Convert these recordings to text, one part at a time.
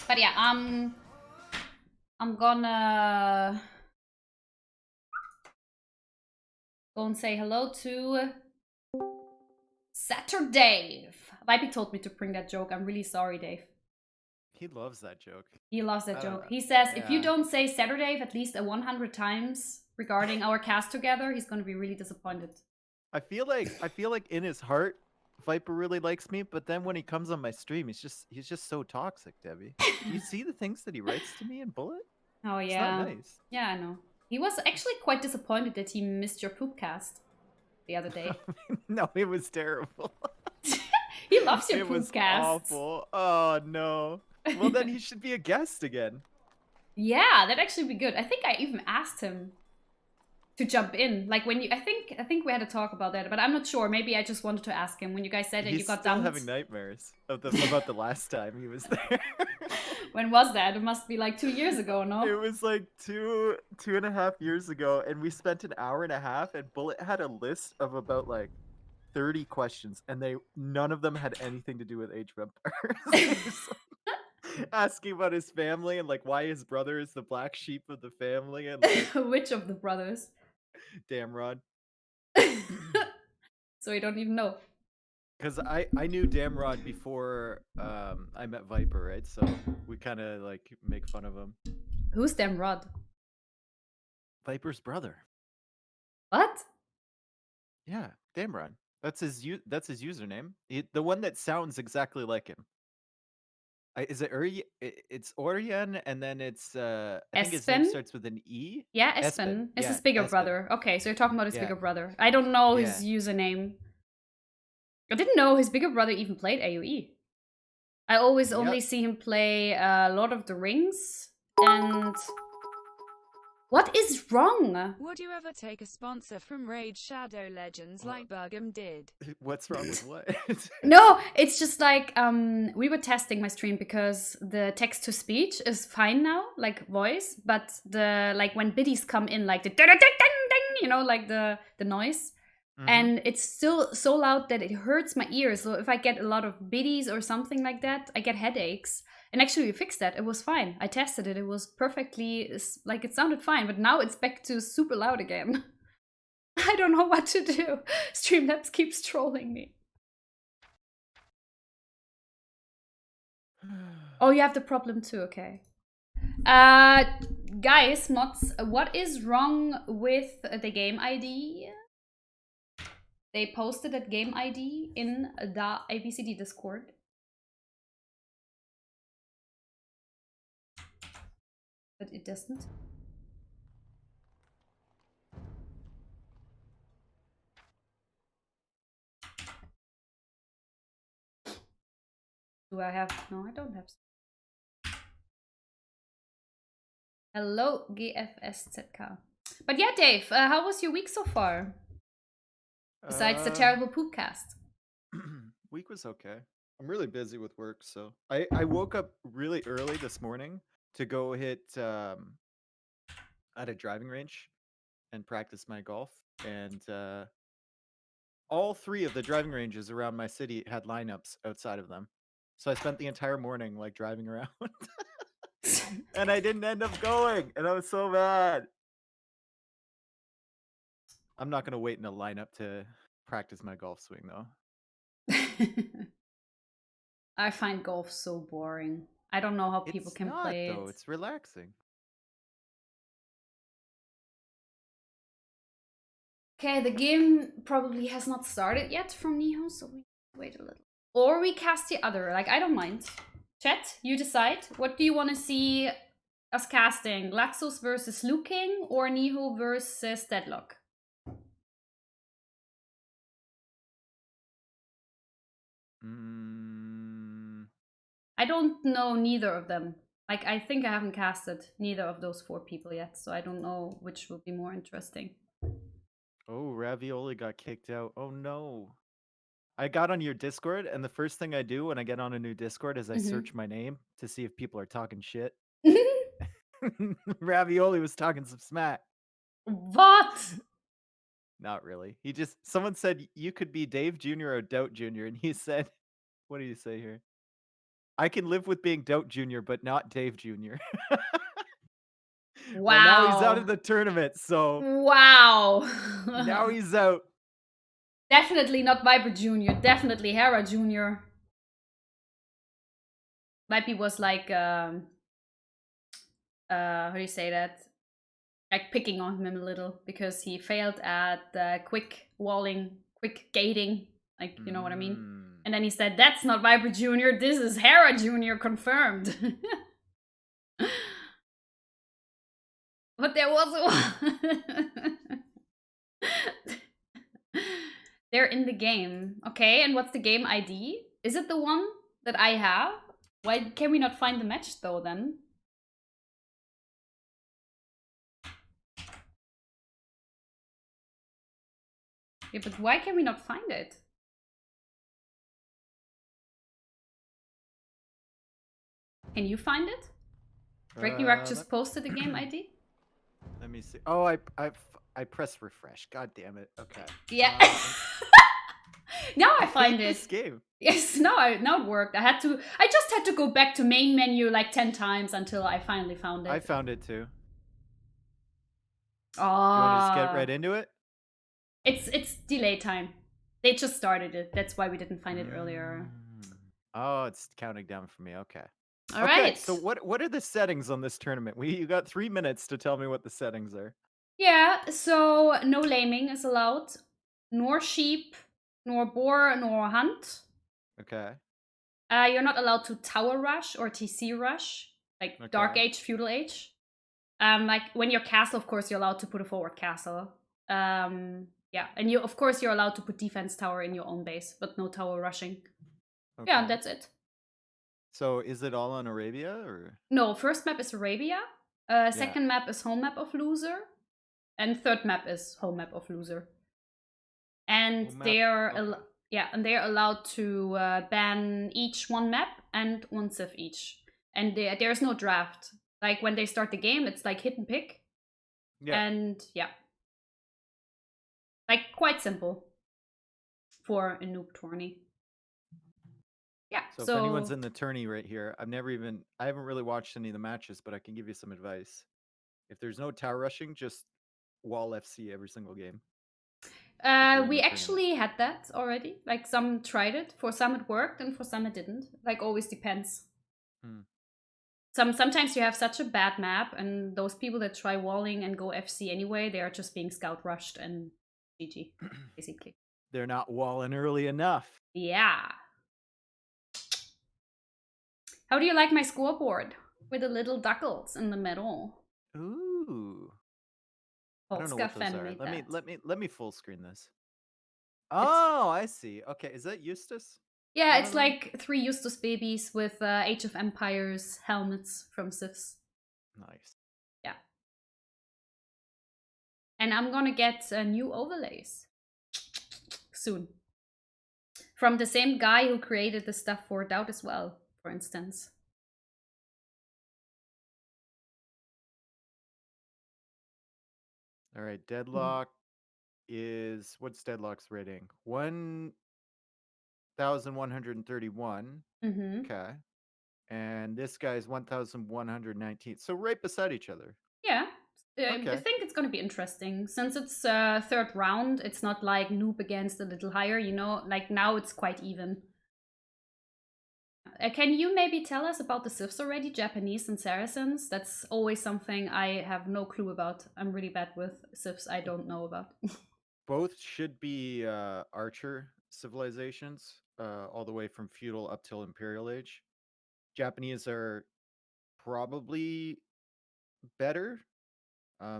But yeah, I'm gonna go and say hello to Satur Dave. Vipey told me to bring that joke. I'm really sorry, Dave. He loves that joke. He loves that I don't joke. know. He says if you Yeah. don't say Saturday at least 100 times regarding our cast together, he's gonna be really disappointed. I feel like in his heart, Viper really likes me, but then when he comes on my stream, he's just so toxic, Debbie. Do you see the things that he writes to me in Bullet? Oh It's not yeah, nice. yeah, I know. He was actually quite disappointed that he missed your poopcast the other day. No, it was terrible. He loves your It was poopcasts. awful. Oh no. Well, then he should be a guest again. Yeah, that'd actually be good. I think I even asked him to jump in. Like when you, I think we had a talk about that, but I'm not sure. Maybe I just wanted to ask him when you guys said that you He's got still dumped. having nightmares about the last time he was there. When was that? It must be like 2 years ago, It no? was like 2.5 years ago, and we spent an hour and a half, and Bullet had a list of about like 30 questions, and none of them had anything to do with Age of Empires. He was like, asking about his family and like why his brother is the black sheep of the family, and like Which of the brothers? damn Rod. So you don't even know. Because I knew Damrod before I met Viper, right? So we kind of like make fun of him. Who's them Rod? Viper's brother. What? Yeah, Damrod. That's his username. The one that sounds exactly like him. Is it Uri? It's Orion, and then it's I think his name Espen? starts with an E. Yeah, Espen. Espen. It's his Yeah, bigger Espen. brother. Okay, so you're talking about his Yeah, bigger brother. I don't know his yeah. username. I didn't know his bigger brother even played AoE. I always only Yep. see him play Lord of the Rings. And what is wrong? Would you ever take a sponsor from Raid Shadow Legends like Burgum did? What's wrong with what? No, it's just like we were testing my stream because the text to speech is fine now, like voice, but the like when biddies come in, like the ding ding ding, you know, like the noise, Mm-hmm. and it's still so loud that it hurts my ears. So if I get a lot of biddies or something like that, I get headaches. And actually, we fixed that. It was fine. I tested it. It was perfectly like it sounded fine, but now it's back to super loud again. I don't know what to do. Streamlabs keeps trolling me. Oh, you have the problem too. Okay. Guys, mods, what is wrong with the game ID? They posted that game ID in the ABCD Discord. But it doesn't. Do I have? No, I don't have. Hello, GFSZK. But yeah, Dave, how was your week so far? Besides the uh, terrible poopcast. week was okay. I'm really busy with work, so I woke up really early this morning to go hit at a driving range and practice my golf, and all three of the driving ranges around my city had lineups outside of them. So I spent the entire morning like driving around, and I didn't end up going, and I was so mad. I'm not gonna wait in a lineup to practice my golf swing though. I find golf so boring. I don't know how people It's can not play though. it. It's relaxing. Okay, the game probably has not started yet from Niho, so we wait a little. Or we cast the other, like, I don't mind. Chat, you decide. What do you want to see us casting? Laxos versus Luking or Niho versus Deadlock? Mm, I don't know neither of them. Like, I think I haven't casted neither of those four people yet, so I don't know which will be more interesting. oh, Ravioli got kicked out. Oh no. I got on your Discord, and the first thing I do when I get on a new Discord is I Mm-hmm. search my name to see if people are talking shit. Ravioli was talking some smack. What? Not really. Someone said you could be Dave Jr. or Doubt Jr., and he said, what do you say here? I can live with being Dope Jr., but not Dave Jr. Well, now he's out of Wow. the tournament, so Wow. now he's out. Definitely not Viper Jr. Definitely Hera Jr. Viper was like, how do you say that? Like picking on him a little because he failed at quick walling, quick gating. Like, you know what I mean? Mm. And then he said, "That's not Viper Jr. This is Hera Jr. confirmed." But there was they're in the game. Okay, and what's the game ID? Is it the one that I have? Why can we not find the match though then? Yeah, but why can we not find it? Can you find it? Ragnarok just posted the game ID. Let me see. Oh, I press refresh. God damn it. Okay. Yeah. Now I find hate it. this game. Yes, now it worked. I just had to go back to main menu like 10 times until I finally found it. I found it too. Oh. Do you want to just get right into it? It's delay time. They just started it. That's why we didn't find it earlier. Oh, it's counting down for me. Okay. All okay, right. so what are the settings on this tournament? You got 3 minutes to tell me what the settings are. Yeah, so no laming is allowed. Nor sheep, nor boar, nor hunt. Okay. You're not allowed to tower rush or TC rush, like Dark Okay. Age, Feudal Age. Like when you're castle, of course, you're allowed to put a forward castle. Yeah, and of course, you're allowed to put defense tower in your own base, but no tower rushing. Okay. Yeah, that's it. So is it all on Arabia or? No, first map is Arabia. Second map is home map of loser, and third map is home map of loser. And they're allowed to ban each one map and one civ each. And there's no draft. Like when they start the game, it's like hit and pick. Yeah. And yeah, like quite simple for a noob tourney. Yeah. So if anyone's in the tourney right here, I haven't really watched any of the matches, but I can give you some advice. If there's no tower rushing, just wall FC every single game. We actually had that already. Like some tried it. For some it worked, and for some it didn't. Like always depends. Sometimes you have such a bad map, and those people that try walling and go FC anyway, they are just being scout rushed and GG, basically. They're not walling early enough. Yeah. How do you like my scoreboard with the little duckles in the middle? Ooh. I don't know Polska what those fan are. made Let me full screen this. Oh, I see. Okay, is that Eustace? Yeah, it's like 3 Eustace babies with Age of Empires helmets from Civs. Nice. Yeah. And I'm gonna get new overlays soon. From the same guy who created the stuff for Doubt as well, for instance. All right, Deadlock is what's Deadlock's rating? 1,131. Okay. And this guy's 1,119. So right beside each other. Yeah. Okay. I think it's going to be interesting. Since it's third round, it's not like noob against a little higher, you know? Like now it's quite even. Can you maybe tell us about the civs already, Japanese and Saracens? That's always something I have no clue about. I'm really bad with civs I don't know about. Both should be archer civilizations, all the way from feudal up till imperial age. Japanese are probably better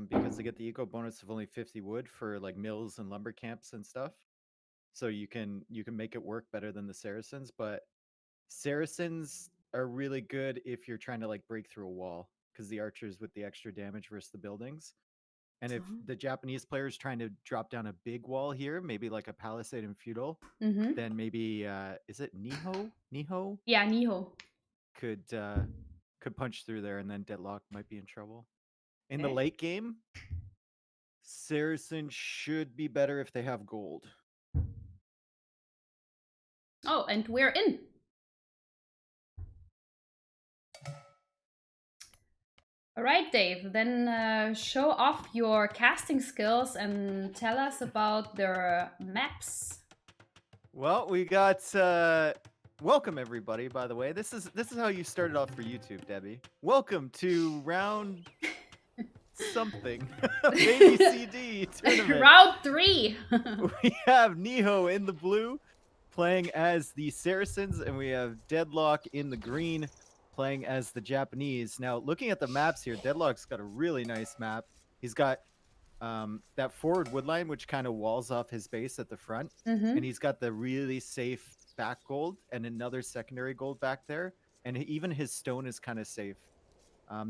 because they get the eco bonus of only 50 wood for like mills and lumber camps and stuff. So you can make it work better than the Saracens, but Saracens are really good if you're trying to like break through a wall because the archers with the extra damage versus the buildings. And if the Japanese player is trying to drop down a big wall here, maybe like a palisade and feudal, then maybe is it Niho? Niho? Yeah, Niho. Could punch through there, and then Deadlock might be in trouble. In the late game, Saracen should be better if they have gold. Oh, and we're in. All right, Dave. Then show off your casting skills and tell us about their maps. Well, we got welcome everybody, by the way. This is how you started off for YouTube, Debbie. Welcome to round something of ABCD tournament. Round 3. We have Niho in the blue playing as the Saracens, and we have Deadlock in the green playing as the Japanese. Now, looking at the maps here, Deadlock's got a really nice map. He's got that forward wood line, which kind of walls off his base at the front. And he's got the really safe back gold and another secondary gold back there. And even his stone is kind of safe.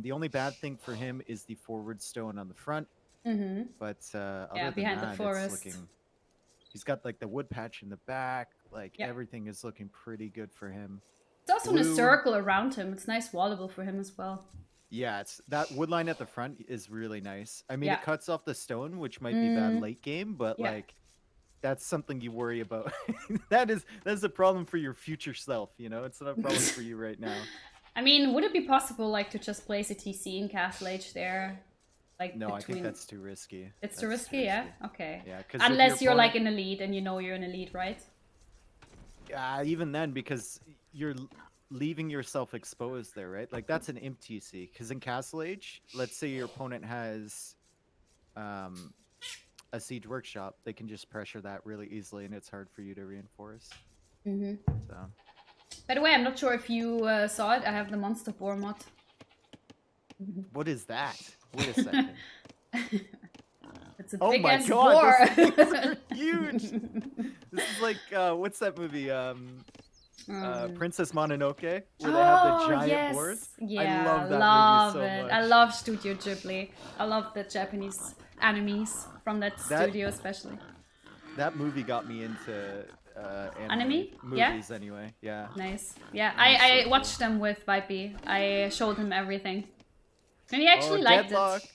The only bad thing for him is the forward stone on the front. But other than behind that, the forest. it's looking... He's got like the wood patch in the back. Like everything is looking pretty good for him. It's also in a circle around him. It's nice wallable for him as well. Yeah, it's that wood line at the front is really nice. I mean, it cuts off the stone, which might be bad late game, but like that's something you worry about. that's a problem for your future self, you know? It's not a problem for you right now. I mean, would it be possible like to just place a TC in Castle Age there? Like no, I think that's too risky. It's too risky, yeah? Okay. Yeah, because unless you're like in a lead and you know you're in a lead, right? Yeah, even then, because you're leaving yourself exposed there, right? Like that's an imp TC. Because in Castle Age, let's say your opponent has a siege workshop, they can just pressure that really easily, and it's hard for you to reinforce. So. By the way, I'm not sure if you saw it. I have the Monster Boar mod. What is that? Wait a second. It's a big ass God, boar. those things are huge. This is like what's that movie? Princess Mononoke, where they have the giant boars. Yeah, I love that movie so much. I love Studio Ghibli. I love the Japanese animes from that studio, especially. That movie got me into anime movies anyway. Yeah. Nice. Yeah, I watched them with Vipey. I showed him everything. And he actually liked Deadlock. it.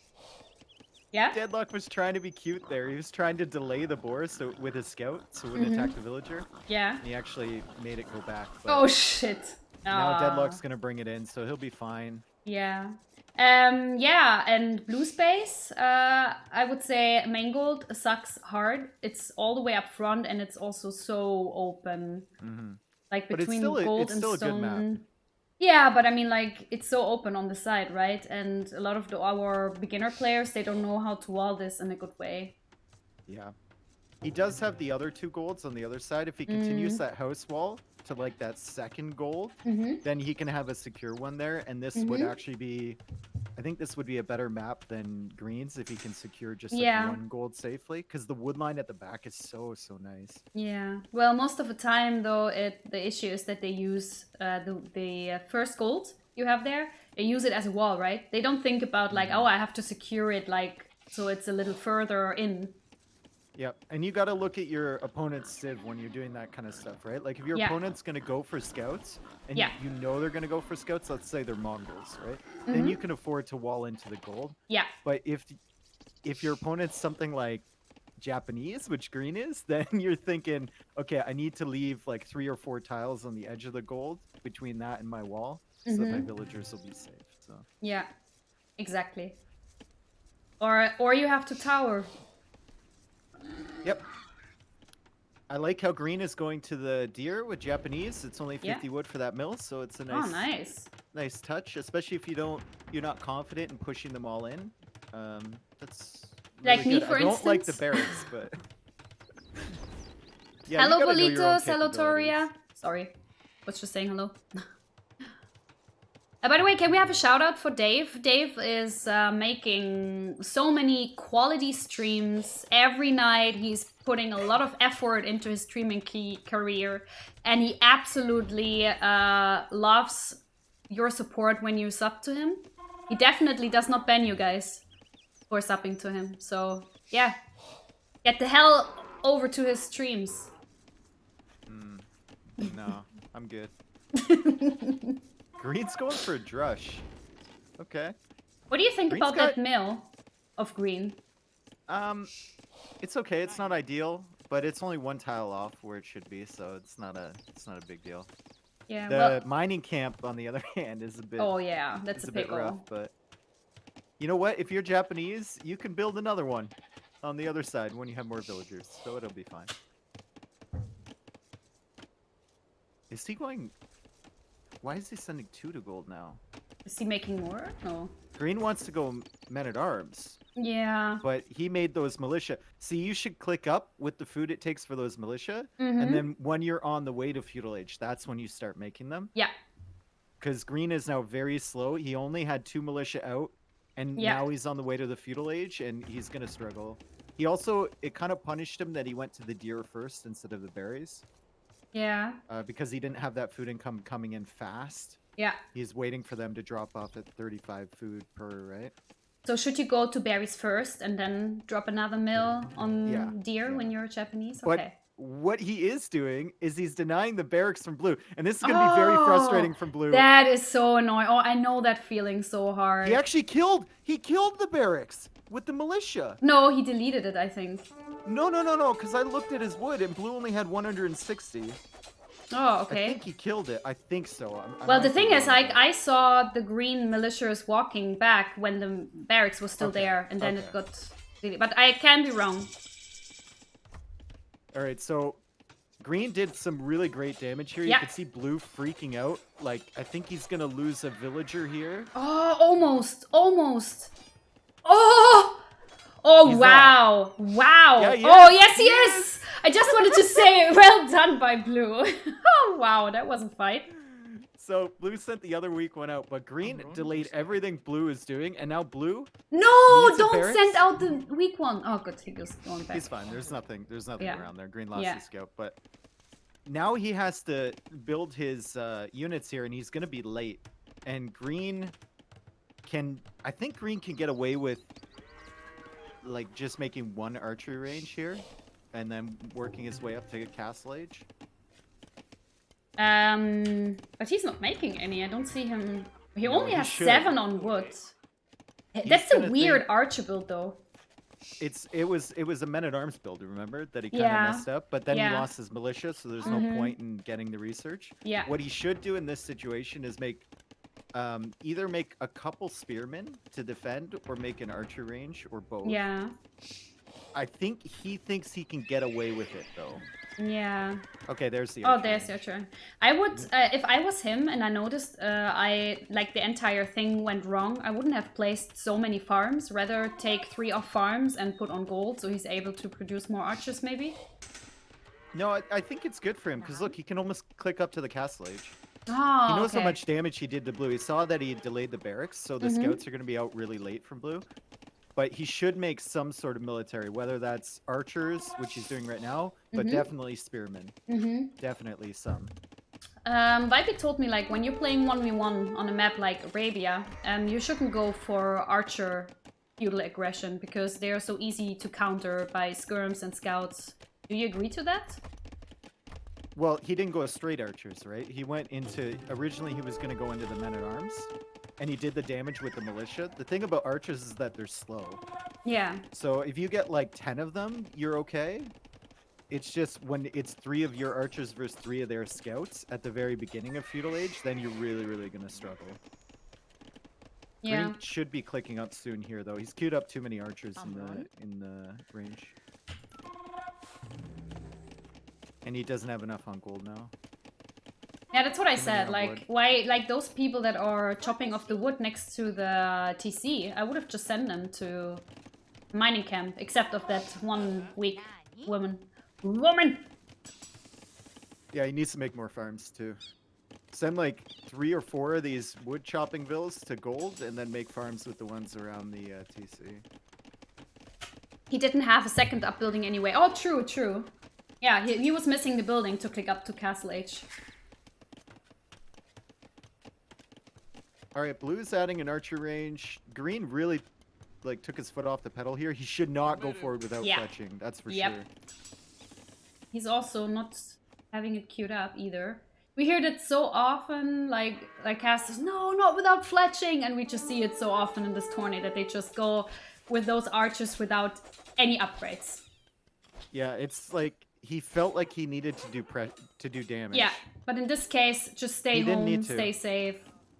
Yeah? Deadlock was trying to be cute there. He was trying to delay the boar with his scout so it wouldn't attack the villager. Yeah. And he actually made it go back. Oh shit. Now Deadlock's gonna bring it in, so he'll be fine. Yeah. Yeah, and blue space, I would say Mangold sucks hard. It's all the way up front and it's also so open. Like between gold and stone. A good map. Yeah, but I mean, like, it's so open on the side, right? And a lot of our beginner players, they don't know how to wall this in a good way. Yeah. He does have the other 2 golds on the other side. If he continues that house wall to, like, that second gold, then he can have a secure one there. And this would actually be... I think this would be a better map than greens if he can secure just like 1 gold safely. Because the wood line at the back is so nice. Yeah. Well, most of the time, though, the issue is that they use the first gold you have there. They use it as a wall, right? They don't think about like, oh, I have to secure it like so it's a little further in. Yep, and you got to look at your opponent's civ when you're doing that kind of stuff, right? Like if your opponent's going to go for scouts, and you know they're going to go for scouts, let's say they're Mongols, right? Then you can afford to wall into the gold. Yeah. But if your opponent's something like Japanese, which green is, then you're thinking, okay, I need to leave like 3 or 4 tiles on the edge of the gold between that and my wall, so that my villagers will be safe. So. Yeah, exactly. Or you have to tower. Yep. I like how green is going to the deer with Japanese. It's only 50 wood for that mill, so it's a nice, nice touch, especially if you're not confident in pushing them all in. That's really like me, good. for instance. I don't like the barracks, but yeah. Hello, Bolitos. Hello, Toria. Sorry, was just saying hello. By the way, can we have a shout out for Dave? Dave is making so many quality streams every night. He's putting a lot of effort into his streaming career, and he absolutely loves your support when you sub to him. He definitely does not ban you guys for subbing to him. So yeah, get the hell over to his streams. No, I'm good. Green's going for a drush. Okay. What do you think about that mill of green? It's okay. It's not ideal, but it's only 1 tile off where it should be, so it's not a big deal. Yeah. The mining camp, on the other hand, is a bit. Oh yeah, that's a bit rough, but You know what? If you're Japanese, you can build another one on the other side when you have more villagers, so it'll be fine. Is he going... Why is he sending 2 to gold now? Is he making more? No. Green wants to go men-at-arms, Yeah. but he made those militia. See, you should click up with the food it takes for those militia, Mm-hmm. and then when you're on the way to feudal age, that's when you start making them. Yeah. Because Green is now very slow. He only had 2 militia out, and Yeah. now he's on the way to the feudal age, and he's going to struggle. He also, it kind of punished him that he went to the deer first instead of the berries. Yeah. Because he didn't have that food income coming in fast. Yeah. He's waiting for them to drop off at 35 food per, right? So should you go to berries first and then drop another mill on Yeah, deer yeah. when you're Japanese? But Okay. what he is doing is he's denying the barracks from blue. And this is going to be very frustrating from blue. That is so annoying. Oh, I know that feeling so hard. He actually killed the barracks with the militia. No, he deleted it, I think. No, because I looked at his wood and blue only had 160. Oh, I okay. think he killed it. I think so. Well, the thing is, I saw the green militias walking back when the barracks was still there, and then it got deleted. But I can be wrong. All right, so green did some really great damage here. Yeah. You can see blue freaking out. Like, I think he's going to lose a villager here. Oh, almost. Oh! Oh, He's wow. Wow. Yeah, he Oh, is. yes, he is. I just wanted to say, well done by blue. Oh, wow, that wasn't fight. So blue sent the other weak one out, but green delayed everything blue is doing, and now blue, No, Needs a don't barracks? send out the weak one. Oh, good, he goes going back. he's fine. There's nothing Yeah. around there. Green lost Yeah. his scout, but now he has to build his units here, and he's going to be late. And green I think green can get away with like just making 1 archery range here, and then working his way up to castle age. But he's not making any. I don't see him. He No, only he has should. 7 on wood. That's a gonna weird think- archer build, though. It was a men-at-arms build, remember? That he kind of Yeah. messed up, but then Yeah. he lost his militia, so there's no point in getting the research. Yeah. What he should do in this situation is either make a couple spearmen to defend, or make an archer range, or both. Yeah. I think he thinks he can get away with it, though. Yeah. Okay, there's the Oh, archer there's your range. turn. I would, if I was him and I noticed like the entire thing went wrong, I wouldn't have placed so many farms. Rather take 3 off farms and put on gold so he's able to produce more archers, maybe. No, I think it's good for him, because look, he can almost click up to the castle age. Oh, He knows okay. how much damage he did to blue. He saw that he delayed the barracks, so the scouts are going to be out really late from blue. But he should make some sort of military, whether that's archers, which he's doing right now, but definitely spearmen. Definitely some. Vibe told me, like, when you're playing 1v1 on a map like Arabia, you shouldn't go for archer feudal aggression because they are so easy to counter by skirms and scouts. Do you agree to that? Well, he didn't go straight archers, right? He went into... Originally, he was going to go into the men-at-arms, and he did the damage with the militia. The thing about archers is that they're slow. Yeah. So if you get, like, 10 of them, you're okay. It's just when it's 3 of your archers versus 3 of their scouts at the very beginning of feudal age, then you're really, really going to struggle. Yeah. Green should be clicking up soon here, though. He's queued up too many archers in the range. And he doesn't have enough on gold now. Yeah, that's what I Too many said. on Like, wood. why, like those people that are chopping off the wood next to the TC, I would have just sent them to mining camp, except of that one weak woman. Yeah, he needs to make more farms, too. Send, like, 3 or 4 of these wood chopping villas to gold, and then make farms with the ones around the TC. He didn't have a second up building anyway. Oh, true, true. Yeah, he was missing the building to click up to Castle Age. Alright, blue's adding an archer range. Green really, like, took his foot off the pedal here. He should not go forward without Yeah. fletching, that's for Yep. sure. He's also not having it queued up either. We hear that so often, like casters, no, not without fletching, and we just see it so often in this tourney that they just go with those archers without any upgrades. Yeah, it's like, he felt like he needed to do damage. Yeah, but in this case, just stay He didn't home, need to. stay safe.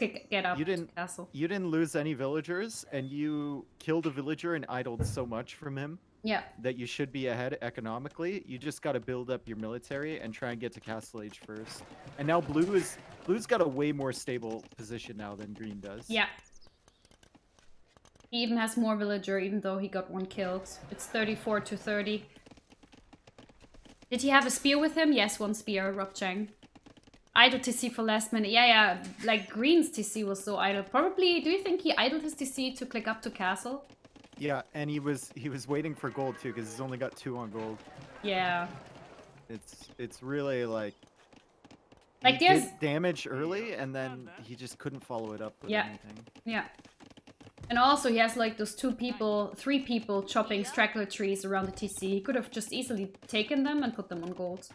get up You to didn't castle. you didn't lose any villagers, and you killed a villager and idled so much from him Yeah. that you should be ahead economically. You just got to build up your military and try and get to Castle Age first. And now blue's got a way more stable position now than green does. Yeah. He even has more villager, even though he got one killed. It's 34 to 30. Did he have a spear with him? Yes, one spear, Rob Chang. Idle TC for last minute. Yeah. Like green's TC was so idle. Probably, do you think he idled his TC to click up to castle? Yeah, and he was waiting for gold too because he's only got 2 on gold. Yeah. It's really like Like he there's did damage early and then he just couldn't follow it up with anything. Yeah. And also he has like those 3 people chopping straggler trees around the TC. He could have just easily taken them and put them on gold.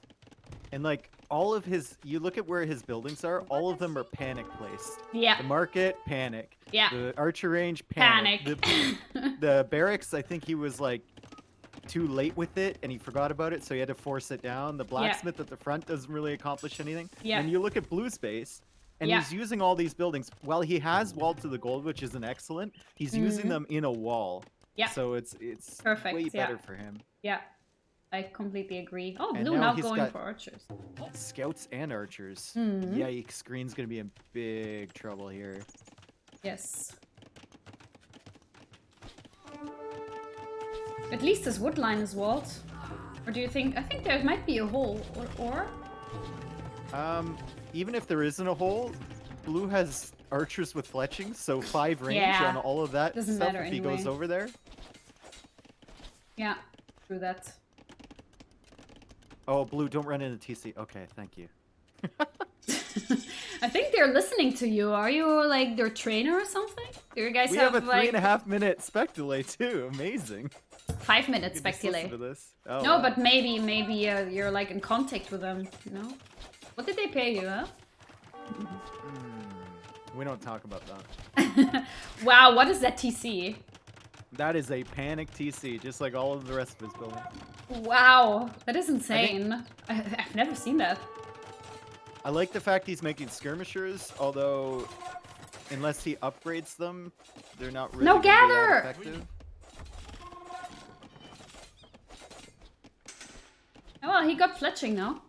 And like all of his, you look at where his buildings are, all of them are panic placed. Yeah. The market, panic. Yeah. The archer range, panic. Panic. The barracks, I think he was like too late with it and he forgot about it, so he had to force it down. The blacksmith at the front doesn't really accomplish anything. Yeah. And you look at blue space, and he's using all these buildings. While he has wall to the gold, which is an excellent, he's using them in a wall. Yeah. So it's perfect. way better for him. Yeah. I completely agree. Oh, And blue now now he's going got- for archers. Scouts and archers. Mhm. Yikes, green's gonna be in big trouble here. Yes. At least this wood line is walled. Or do you think... I think there might be a hole. Or? Even if there isn't a hole, blue has archers with fletching, so 5 range Yeah. on all of that Doesn't stuff matter if he goes anyway. over there. Yeah. True that. Oh, blue, don't run into TC. Okay, thank you. I think they're listening to you. Are you like their trainer or something? Do you guys We have a like 3.5 minute spec delay too. Amazing. 5 minutes You can spec just listen delay? to this. Oh, No, wow. but maybe you're like in contact with them, you know? What did they pay you, huh? We don't talk about that. Wow, what is that TC? That is a panic TC, just like all of the rest of his building. Wow, that is insane. I've never seen that. I like the fact he's making skirmishers, although unless he upgrades them, they're not really No, gonna be that gather! effective. Oh, well, he got fletching now.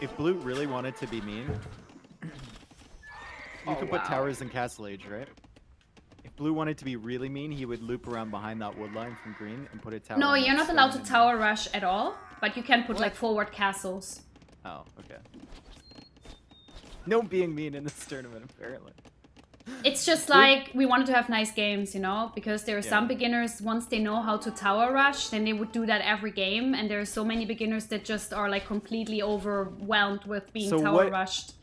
If blue really wanted to be mean, you could put wow. towers in Castle Age, right? If blue wanted to be really mean, he would loop around behind that wood line from green and put a tower. No, on you're that not allowed to stone and- tower rush at all, but you can put What? like forward castles. Oh, okay. No being mean in this tournament, apparently. It's just like we wanted to have nice games, you know, because there are some Yeah. beginners, once they know how to tower rush, then they would do that every game, and there are so many beginners that just are like completely overwhelmed with being So tower what- rushed.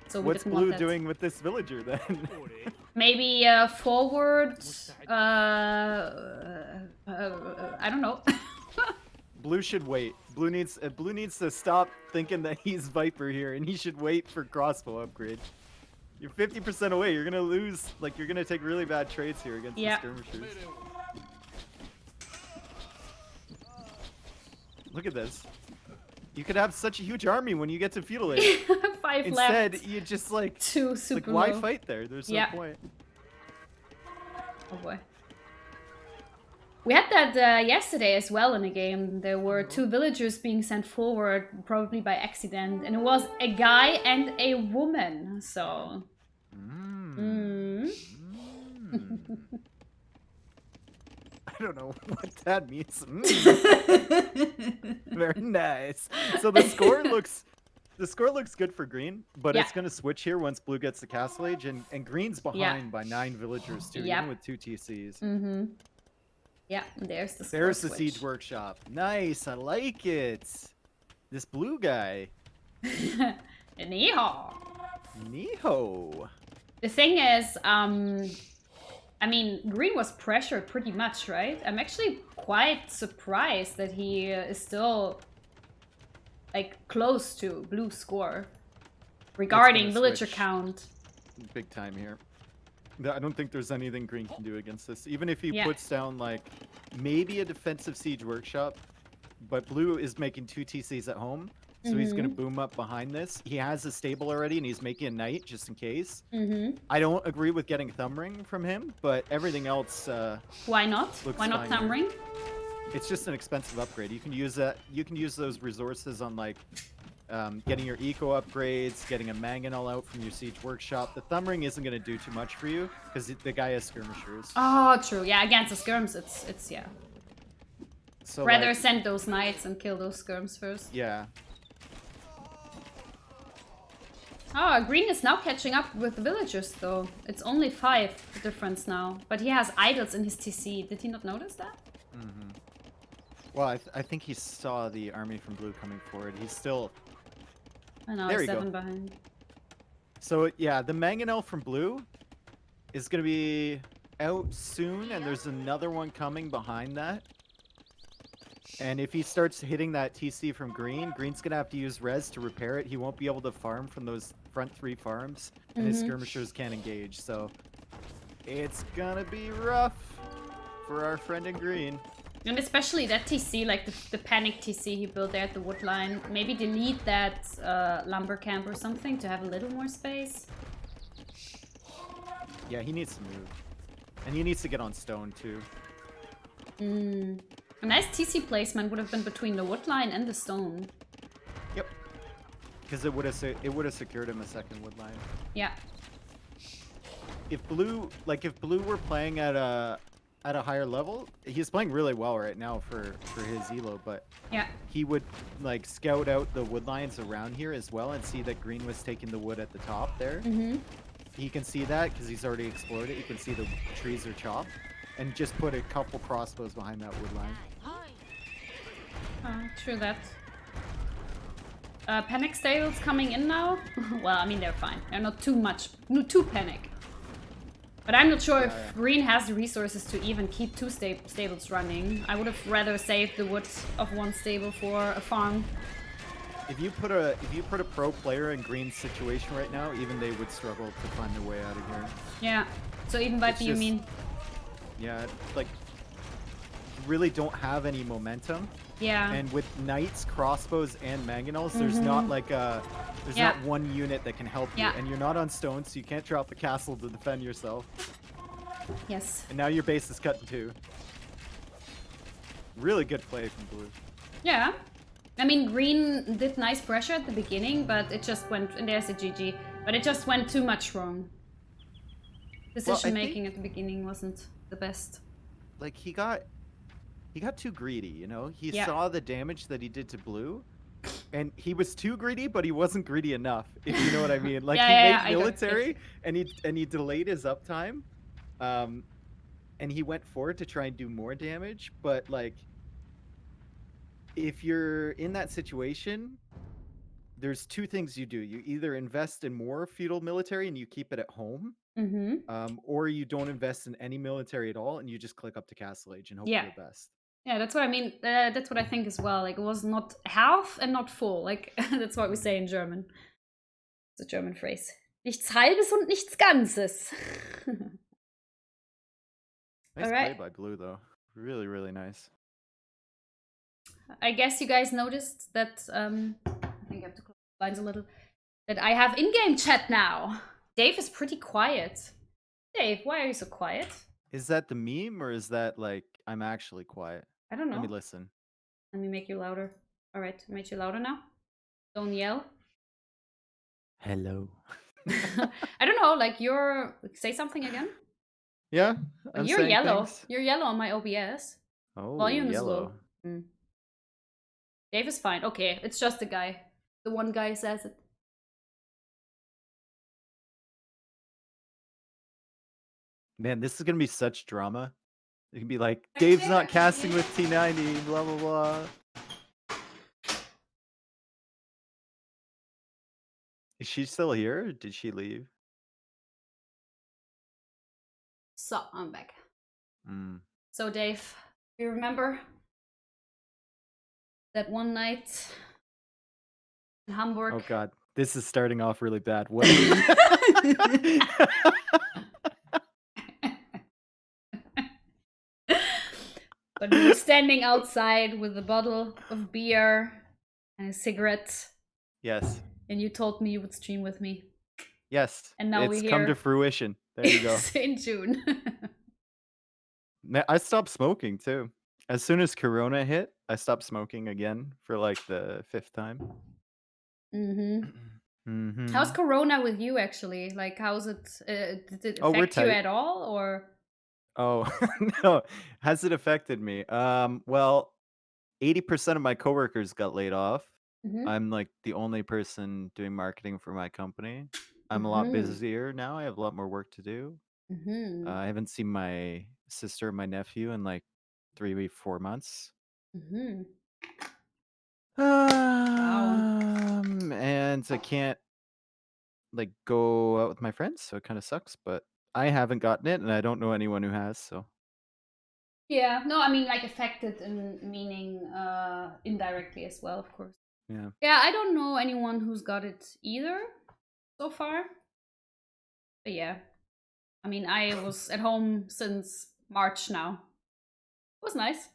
So we What's didn't want blue that. doing with this villager then? Maybe forward. I don't know. Blue should wait. Blue needs to stop thinking that he's Viper here, and he should wait for crossbow upgrade. You're 50% away. You're gonna lose. Like you're gonna take really bad trades here against Yeah. the skirmishers. Look at this. You could have such a huge army when you get to feudal age. 5 Instead, left. you just like 2 super why low. fight there? There's no Yeah. point. Oh boy. We had that yesterday as well in a game. There were 2 villagers being sent forward, probably by accident, and it was a guy and a woman. So. Mm. I don't know what that means. Very nice. So the score looks good for green, but Yeah. it's gonna switch here once blue gets the castle age, and green's behind by 9 villagers too, Yep. even with 2 TCs. Mm-hmm. Yeah, there's the score There's the switch. siege workshop. Nice, I like it. This blue guy, Yeehaw. Niho. The thing is, I mean, green was pressured pretty much, right? I'm actually quite surprised that he is still like close to blue score regarding gonna villager switch. count. Big time here. I don't think there's anything green can do against this. Even if he Yeah. puts down like maybe a defensive siege workshop, but blue is making 2 TCs at home. So he's gonna boom up behind this. He has a stable already, and he's making a knight just in case. I don't agree with getting thumb ring from him, but everything else Why not? looks Why not fine thumb here. ring? It's just an expensive upgrade. You can use that. You can use those resources on like getting your eco upgrades, getting a mangonel out from your siege workshop. The thumb ring isn't gonna do too much for you because the guy has skirmishers. Oh, true. Yeah, against the skirms, it's yeah. So Rather like, send those knights and kill those skirms first. yeah. Oh, green is now catching up with the villagers, though. It's only 5 difference now. But he has idols in his TC. Did he not notice that? Well, I think he saw the army from blue coming forward. He's still... I know, There you 7 go. behind. So, yeah, the mangonel from blue is going to be out soon, and there's another one coming behind that. And if he starts hitting that TC from green, green's going to have to use res to repair it. He won't be able to farm from those front 3 farms, and his skirmishers can't engage. So it's going to be rough for our friend in green. And especially that TC, like the panic TC he built there at the wood line. Maybe delete that lumber camp or something to have a little more space. Yeah, he needs to move. And he needs to get on stone, too. A nice TC placement would have been between the wood line and the stone. Yep. Because it would have secured him a second wood line. Yeah. If blue were playing at a higher level, he's playing really well right now for his elo, but Yeah. he would like scout out the wood lines around here as well and see that green was taking the wood at the top there. He can see that because he's already explored it. You can see the trees are chopped, and just put a couple crossbows behind that wood line. Oh, true that. Panic stables coming in now. Well, I mean, they're fine. They're not too panic. But I'm not sure if green has the resources to even keep 2 stables running. I would have rather saved the wood of 1 stable for a farm. If you put a pro player in green's situation right now, even they would struggle to find their way out of here. Yeah. So even Viper, you mean? Yeah, like really don't have any momentum. Yeah. And with knights, crossbows, and mangonels, there's not like not one unit that can help you. And you're not on stone, so you can't drop the castle to defend yourself. Yes. And now your base is cut in 2. Really good play from blue. Yeah. I mean, green did nice pressure at the beginning, but it just went, and there's a GG, but it just went too much wrong. Decision making at the beginning wasn't the best. Like he got too greedy, you know? He saw the damage that he did to blue, and he was too greedy, but he wasn't greedy enough, if you know what I mean. Like he made military and he delayed his uptime. And he went forward to try and do more damage, but like if you're in that situation, there's 2 things you do. You either invest in more feudal military and you keep it at home, or you don't invest in any military at all and you just click up to Castle Age and hope for the best. Yeah, that's what I mean. That's what I think as well. Like, it was not half and not full. Like, that's what we say in German. It's a German phrase. Nichts halbes und nichts ganzes. Nice play by blue, though. Really, really nice. I guess you guys noticed that, I think I have to close the lines a little, that I have in-game chat now. Dave is pretty quiet. Dave, why are you so quiet? Is that the meme, or is that, like, I'm actually quiet? I don't know. Let me listen. Let me make you louder. All right, I made you louder now. Don't yell. Hello. I don't know, like, say something again? Yeah, you're yellow. Things. You're yellow on my OBS. Oh, volume yellow. is low. Dave is fine. Okay, it's just the guy. The one guy says it. Man, this is gonna be such drama. It can be like, Dave's not casting with T90, blah blah blah. Is she still here, or did she leave? So, I'm back. So, Dave, you remember that one night in Hamburg? Oh god, this is starting off really bad. What? But we were standing outside with a bottle of beer, and a cigarette, Yes. and you told me you would stream with me. Yes. And now we're It's come to here. fruition. There you go. In June. I stopped smoking too. As soon as Corona hit, I stopped smoking again for like the 5th time. How's Mm-hmm. Corona with you actually? Like, how's it? Did it Oh, we're affect you tight. at all, or? Oh, no. Has it affected me? Well, 80% of my coworkers got laid off. Mm-hmm. I'm like the only person doing marketing for my company. I'm a lot Mm-hmm. busier now. I have a lot more work to do. Mm-hmm. I haven't seen my sister and my nephew in like 3 4 months. Mm-hmm. Wow. And I can't like go out with my friends, so it kind of sucks. But I haven't gotten it, and I don't know anyone who has. So Yeah. No, I mean like affected in meaning indirectly as well, of course. yeah, Yeah, I don't know anyone who's got it either so far. But yeah, I mean, I was at home since March now. It was nice.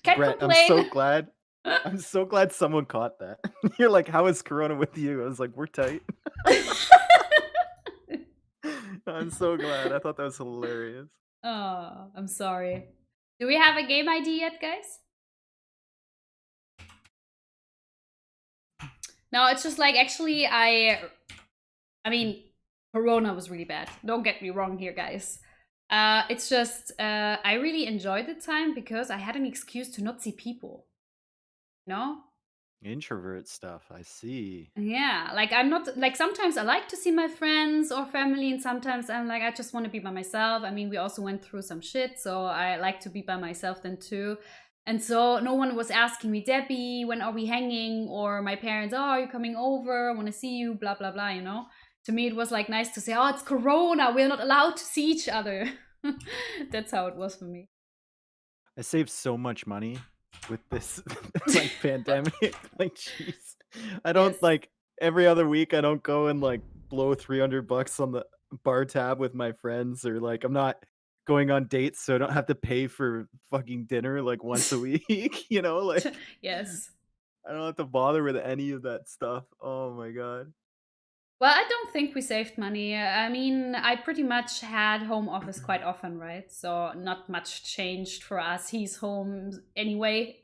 Can't Brett, I'm so complain. glad. I'm so glad someone caught that. You're like, how is Corona with you? I was like, we're tight. I'm so glad. I thought that was hilarious. Oh, I'm sorry. Do we have a game ID yet, guys? No, it's just like actually I mean, Corona was really bad. Don't get me wrong here, guys. It's just I really enjoyed the time because I had an excuse to not see people. You know? Introvert stuff. I see. Yeah, like I'm not like sometimes I like to see my friends or family, and sometimes I'm like I just want to be by myself. I mean, we also went through some shit, so I like to be by myself then too. And so no one was asking me, Debbie, when are we hanging? Or my parents, oh, are you coming over? I want to see you, blah blah blah. You know, to me it was like nice to say, oh, it's Corona, we're not allowed to see each other. That's how it was for me. I saved so much money with this like pandemic. Like, jeez. I don't Yes. like every other week I don't go and like blow $300 on the bar tab with my friends, or like I'm not going on dates so I don't have to pay for fucking dinner like once a week, like Yes. I don't have to bother with any of that stuff. Oh my god. Well, I don't think we saved money. I mean, I pretty much had home office quite often, right? So not much changed for us. He's home anyway.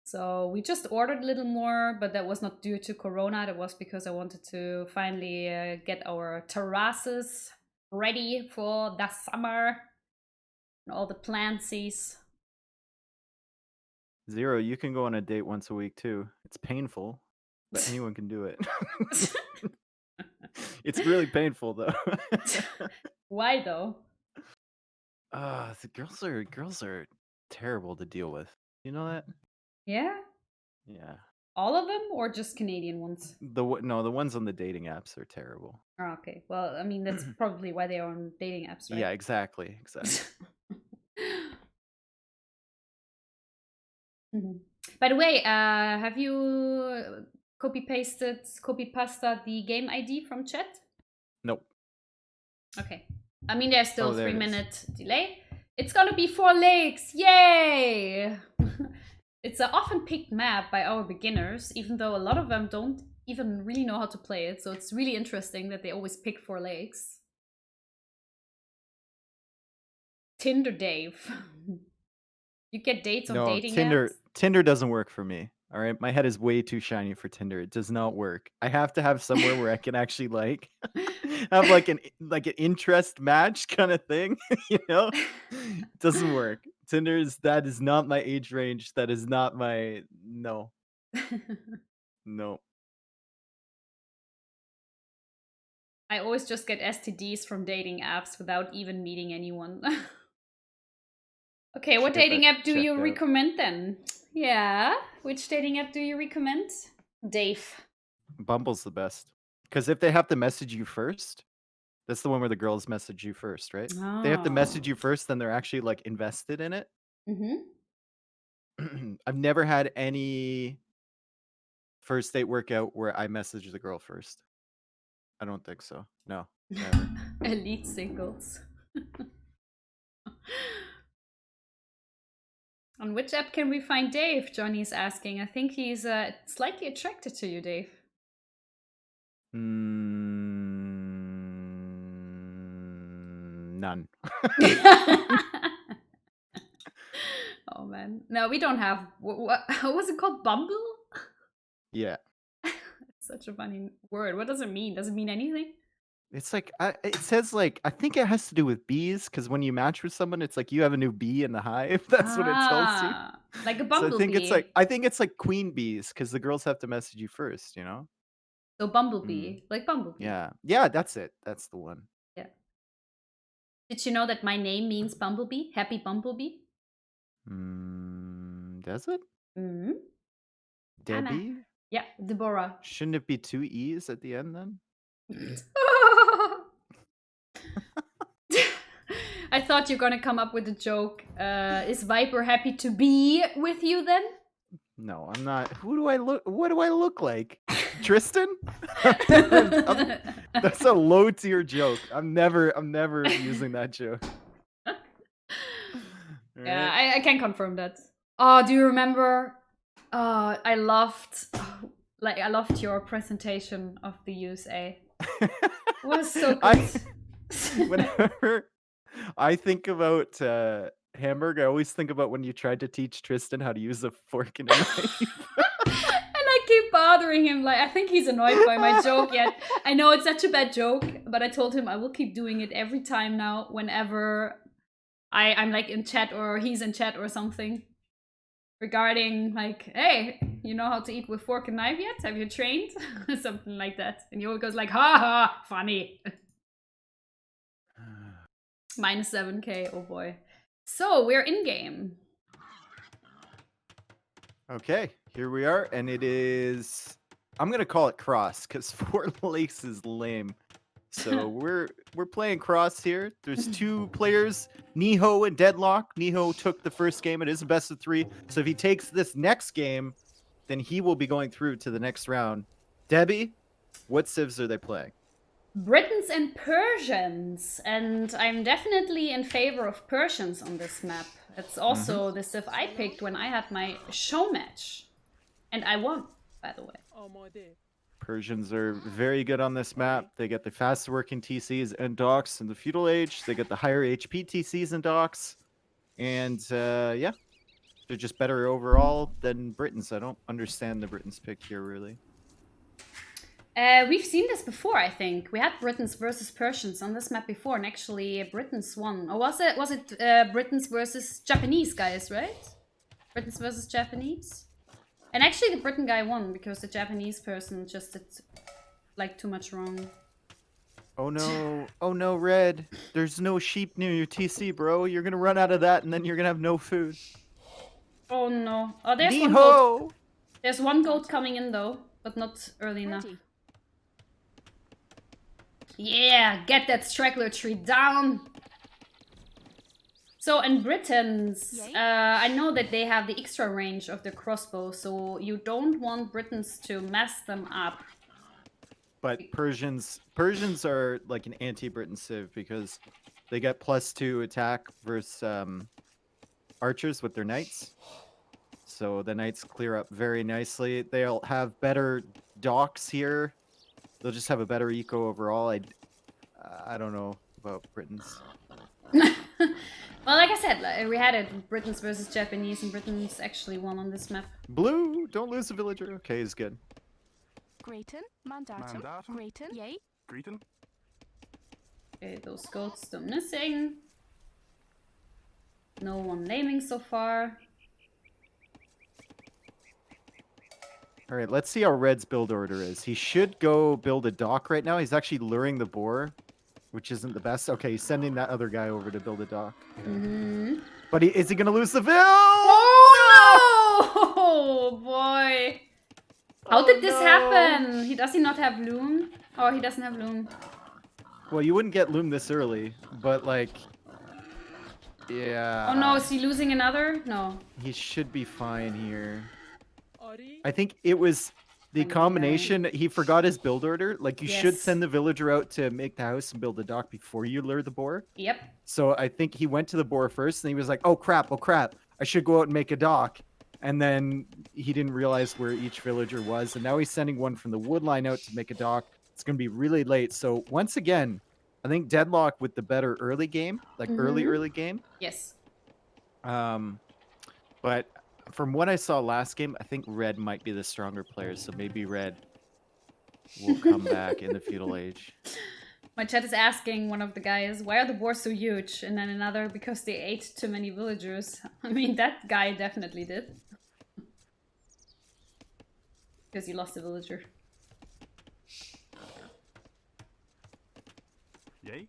So we just ordered a little more, but that was not due to Corona. That was because I wanted to finally get our terraces ready for the summer and all the plantsies. Zero, you can go on a date once a week too. It's painful, but anyone can do it. It's really painful though. Why though? The girls are terrible to deal with. You know that? Yeah? Yeah. All of them or just Canadian ones? No, the ones on the dating apps are terrible. Oh, okay. Well, I mean, that's probably why they are on dating apps, right? Yeah, exactly. Mhm. By the way, have you copy pasted the game ID from chat? Nope. Okay. I mean, there's still Oh, a there it is. 3-minute delay. It's gonna be 4 lakes. Yay! It's an often picked map by our beginners, even though a lot of them don't even really know how to play it. So it's really interesting that they always pick 4 lakes. Tinder Dave. You get dates on No, dating apps? Tinder doesn't work for me. All right, my head is way too shiny for Tinder. It does not work. I have to have somewhere where I can actually like have like an interest match kind of thing, It doesn't work. That is not my age range. That is not my no. No. I always just get STDs from dating apps without even meeting anyone. Okay, Should what get dating that app do you checked out. recommend then? Yeah, which dating app do you recommend? Dave. Bumble's the best. Because if they have to message you first, that's the one where the girls message you first, right? They have to message Oh. you first, then they're actually like invested in it. Mm-hmm. I've never had any first date workout where I message the girl first. I don't think so. No, never. Elite singles. On which app can we find Dave? Johnny's asking. I think he's slightly attracted to you, Dave. None. Oh man, no, we don't have. What was it called? Bumble? Yeah. It's such a funny word. What does it mean? Does it mean anything? It's like it says like I think it has to do with bees because when you match with someone, it's like you have a new bee in the hive. That's what it tells you. Like a So bumblebee. I think it's like queen bees because the girls have to message you first, you know? So bumblebee, like bumblebee. Yeah. Yeah, that's it. That's the one. Yeah. Did you know that my name means bumblebee? Happy bumblebee. Does it? Mm-hmm. Anna. Debbie? Yeah, Deborah. Shouldn't it be 2 E's at the end then? I thought you're gonna come up with a joke. Is Viper happy to be with you then? No, I'm not. Who do I look? What do I look like? Tristan? That's a low tier joke. I'm never using that joke. Yeah, I can confirm that. Oh, do you remember? I loved your presentation of the USA. It was so good. Whenever I think about Hamburg, I always think about when you tried to teach Tristan how to use a fork and a knife. And I keep bothering him. Like, I think he's annoyed by my joke yet. I know it's such a bad joke, but I told him I will keep doing it every time now whenever I'm like in chat or he's in chat or something. Regarding like, hey, you know how to eat with fork and knife yet? Have you trained? Something like that. And he always goes like, ha ha, funny. Minus 7k, oh boy. So, we're in-game. Okay, here we are, and it is... I'm going to call it cross, because 4 lace is lame. So we're playing cross here. There's 2 players, Niho and Deadlock. Niho took the first game. It is a best of 3. So if he takes this next game, then he will be going through to the next round. Debbie, what civs are they playing? Britons and Persians. And I'm definitely in favor of Persians on this map. It's also the civ I picked when I had my show match. And I won, by the way. Persians are very good on this map. They get the faster working TCs and docks in the feudal age. They get the higher HP TCs and docks. And yeah, they're just better overall than Britons. I don't understand the Britons pick here, really. We've seen this before, I think. We had Britons versus Persians on this map before, and actually Britons won. Or was it Britons versus Japanese guys, right? Britons versus Japanese? And actually the Briton guy won, because the Japanese person just did like too much wrong. Oh no, oh no, Red. There's no sheep near your TC, bro. You're gonna run out of that and then you're gonna have no food. Oh no. Oh, there's Niho! one gold. There's one gold coming in though, but not early enough. Yeah, get that straggler tree down. So in Britons, I know that they have the extra range of the crossbow, so you don't want Britons to mess them up. But Persians are like an anti-Briton civ because they get +2 attack versus archers with their knights. So the knights clear up very nicely. They'll have better docks here. They'll just have a better eco overall. I don't know about Britons. Well, like I said, we had it Britons versus Japanese, and Britons actually won on this map. Blue, don't lose a villager. Okay, is good. Grayton, Mandatum, Grayton, yay. Grayton. Okay, those goats still missing. No one naming so far. All right, let's see how Red's build order is. He should go build a dock right now. He's actually luring the boar, which isn't the best. Okay, he's sending that other guy over to build a dock. But is he going to lose the vill? Oh, no! Oh, boy. How did this happen? Does he not have loom? Oh, he doesn't have loom. Well, you wouldn't get loom this early, but like, yeah. Oh no, is he losing another? No. He should be fine here. I think it was the combination. He forgot his build order. Like, you should send the villager out to make the house and build the dock before you lure the boar. Yep. So I think he went to the boar first, and he was like, oh crap, I should go out and make a dock. And then he didn't realize where each villager was. And now he's sending one from the wood line out to make a dock. It's going to be really late. So once again, I think Deadlock with the better early game, like early game. Yes. But from what I saw last game, I think Red might be the stronger player. So maybe Red will come back in the feudal age. My chat is asking one of the guys, why are the boars so huge? And then another, because they ate too many villagers. I mean, that guy definitely did. Because you lost a villager. Yay.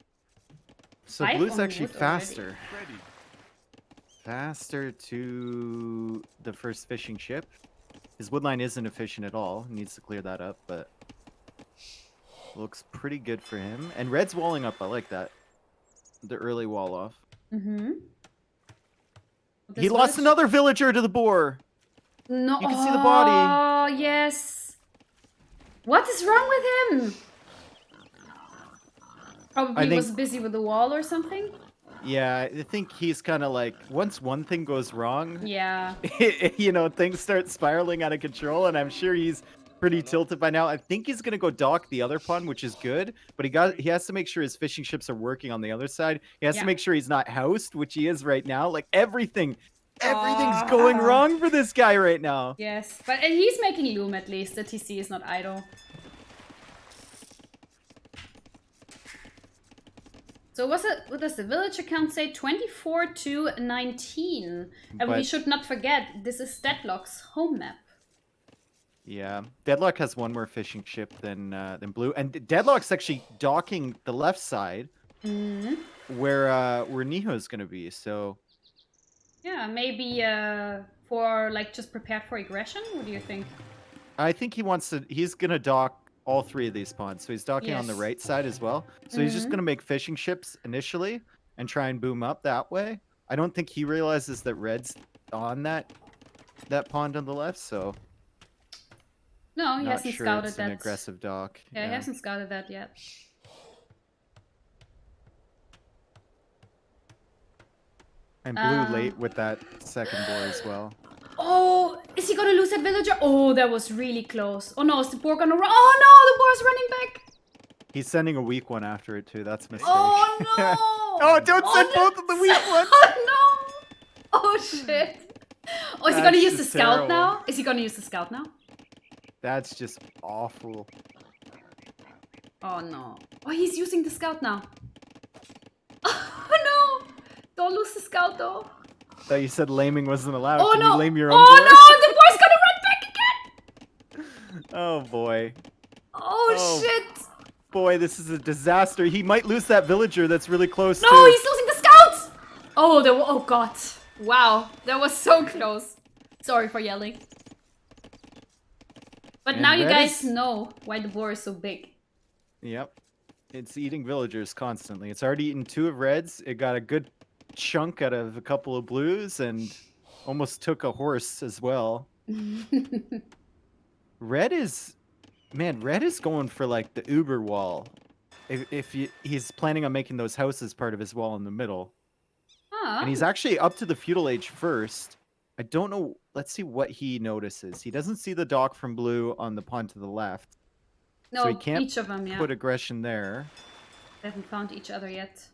So I've blue's on actually wood faster. Ready. Faster to the first fishing ship. His wood line isn't efficient at all. He needs to clear that up, but looks pretty good for him. And Red's walling up. I like that. The early wall off. He lost another villager to the boar. No. You can see the body. Oh, yes. What is wrong with him? Probably was busy with the wall or something. Yeah, I think he's kind of like, once one thing goes wrong, Yeah. you know, things start spiraling out of control, and I'm sure he's pretty tilted by now. I think he's gonna go dock the other pawn, which is good, but he has to make sure his fishing ships are working on the other side. He has to make sure he's not housed, which he is right now. Like everything's going wrong for this guy right now. Yes, but he's making loom at least. The TC is not idle. So what does the villager count say? 24 to 19. And we should not forget, this is Deadlock's home map. Yeah, Deadlock has one more fishing ship than Blue, and Deadlock's actually docking the left side, where Niho's gonna be. So yeah, maybe for like just prepared for aggression. What do you think? I think he's gonna dock all three of these pawns. So he's docking on the right side as well. So he's just gonna make fishing ships initially and try and boom up that way. I don't think he realizes that Red's on that pond on the left. So. No, he hasn't scouted it's that. An aggressive dock. Yeah, he hasn't scouted that yet. And Blue late with that second boar as well. Oh, is he gonna lose that villager? Oh, that was really close. Oh no, is the boar gonna run? Oh no, the boar's running back. He's sending a weak one after it too. That's a mistake. Oh no! Oh, don't send both of the weak ones. Oh no! Oh shit! Oh, is he gonna use the scout now? Is he gonna use the scout now? That's just awful. Oh no. Oh, he's using the scout now. Oh no! Don't lose the scout though. Thought you said laming wasn't allowed. Oh Can no! you lame your own oh boar? no! The boar's gonna run back again! Oh boy. Oh shit! Boy, this is a disaster. He might lose that villager that's really close No, too. he's losing the scout! Oh god. Wow, that was so close. Sorry for yelling. But now you guys know why the boar is so big. Yep. It's eating villagers constantly. It's already eaten 2 of Reds. It got a good chunk out of a couple of Blues and almost took a horse as well. Red is going for like the Uber wall. He's planning on making those houses part of his wall in the middle. And he's actually up to the feudal age first. I don't know. Let's see what he notices. He doesn't see the dock from Blue on the pond to the left. No, so he can't each of them, yeah. put aggression there. They haven't found each other yet.